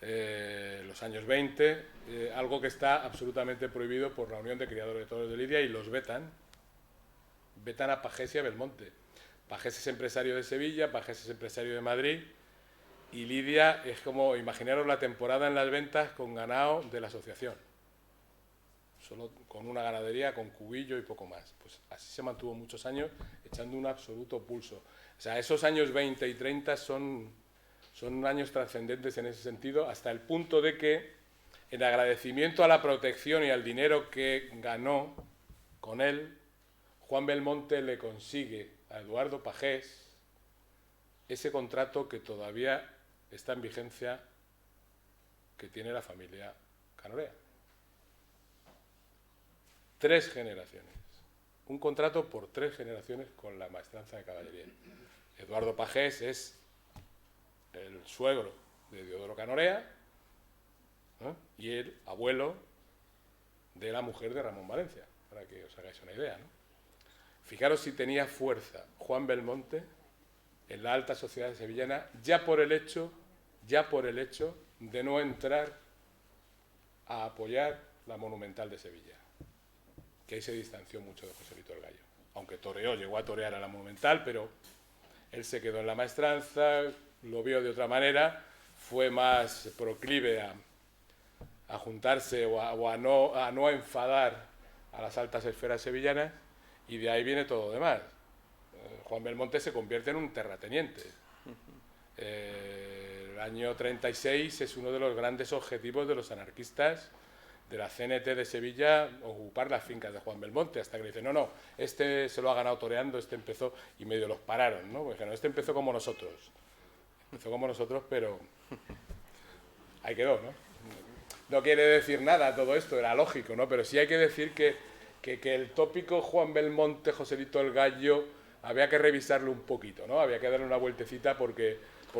los años 20, algo que está absolutamente prohibido por la Unión de Criadores de Toros de Lidia, y los vetan a Pagés y a Belmonte. Pagés es empresario de Sevilla, Pagés es empresario de Madrid, y Lidia es como, imaginaros la temporada en las ventas con ganado de la asociación, solo con una ganadería, con cubillo y poco más. Pues así se mantuvo muchos años, echando un absoluto pulso. O sea, esos años 20 y 30 son años trascendentes en ese sentido, hasta el punto de que, en agradecimiento a la protección y al dinero que ganó con él, Juan Belmonte le consigue a Eduardo Pagés ese contrato que todavía está en vigencia, que tiene la familia Canorea. 3 generaciones. Un contrato por 3 generaciones con la maestranza de caballería. Eduardo Pagés es el suegro de Diodoro Canorea, ¿no?, y el abuelo de la mujer de Ramón Valencia, para que os hagáis una idea, ¿no? Fijaros si tenía fuerza Juan Belmonte en la alta sociedad sevillana, ya por el hecho de no entrar a apoyar la Monumental de Sevilla, que ahí se distanció mucho de Joselito el Gallo, aunque toreó, llegó a torear a la Monumental, pero él se quedó en la maestranza, lo vio de otra manera, fue más proclive a juntarse o a no enfadar a las altas esferas sevillanas, y de ahí viene todo lo demás. Juan Belmonte se convierte en un terrateniente. El año 36 es uno de los grandes objetivos de los anarquistas de la CNT de Sevilla, ocupar las fincas de Juan Belmonte, hasta que le dicen, no, este se lo ha ganado toreando, este empezó, y medio los pararon, ¿no? Porque dijeron, este empezó como nosotros, pero ahí quedó, ¿no? No quiere decir nada todo esto, era lógico, ¿no? Pero sí hay que decir que el tópico Juan Belmonte, Joselito el Gallo, había que revisarlo un poquito, ¿no? Había que darle una vueltecita porque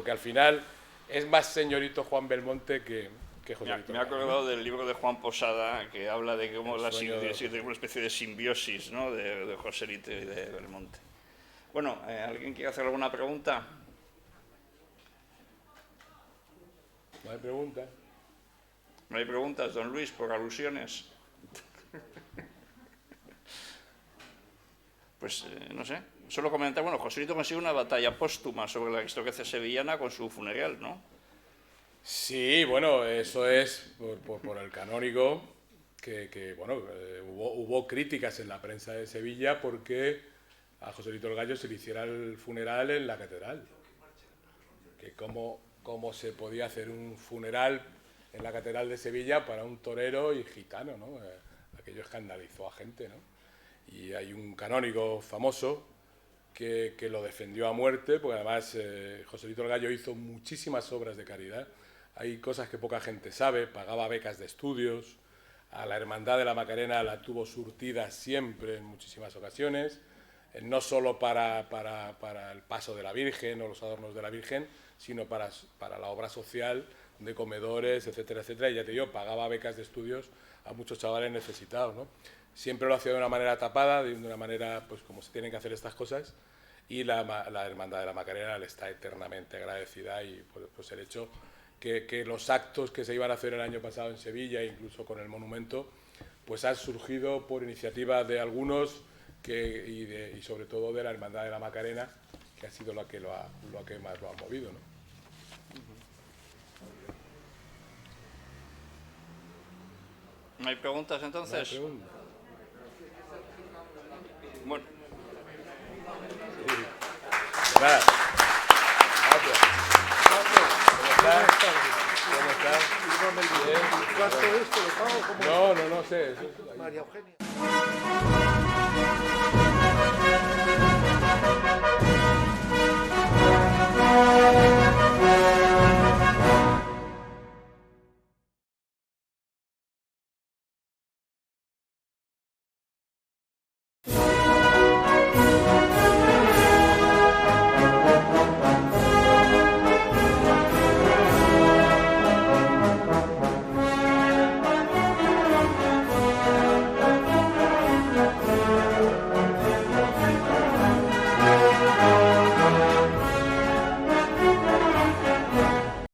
al final es más señorito Juan Belmonte que Joselito. Me he acordado del libro de Juan Posada, que habla de cómo de una especie de simbiosis, ¿no?, de Joselito y de Belmonte. Bueno, ¿alguien quiere hacer alguna pregunta? No hay preguntas. ¿No hay preguntas, don Luis, por alusiones? Pues no sé. Solo comentar, bueno, Joselito consiguió una batalla póstuma sobre la aristocracia sevillana con su funeral, ¿no? Sí, bueno, eso es por el canónigo, hubo críticas en la prensa de Sevilla porque a Joselito el Gallo se le hiciera el funeral en la catedral. Que cómo se podía hacer un funeral en la catedral de Sevilla para un torero y gitano, ¿no? Aquello escandalizó a gente, ¿no? Y hay un canónigo famoso que lo defendió a muerte, porque además Joselito el Gallo hizo muchísimas obras de caridad. Hay cosas que poca gente sabe, pagaba becas de estudios, a la Hermandad de la Macarena la tuvo surtida siempre en muchísimas ocasiones, no solo para el paso de la Virgen o los adornos de la Virgen, sino para la obra social de comedores, etcétera, etcétera. Y ya te digo, pagaba becas de estudios a muchos chavales necesitados, ¿no? Siempre lo hacía de una manera tapada, de una manera, pues como se tienen que hacer estas cosas, y la Hermandad de la Macarena le está eternamente agradecida, y pues el hecho que los actos que se iban a hacer el año pasado en Sevilla, incluso con el monumento, pues han surgido por iniciativa de algunos y sobre todo de la Hermandad de la Macarena, que ha sido lo que más lo ha movido, ¿no? ¿No hay preguntas entonces? ¿No hay pregunta? Bueno. Sí. Nada. Gracias. ¿Cómo estás? ¿Cómo estás? ¿Cuánto es? ¿Te lo pago? ¿Cómo? No sé. Eso es María Eugenia.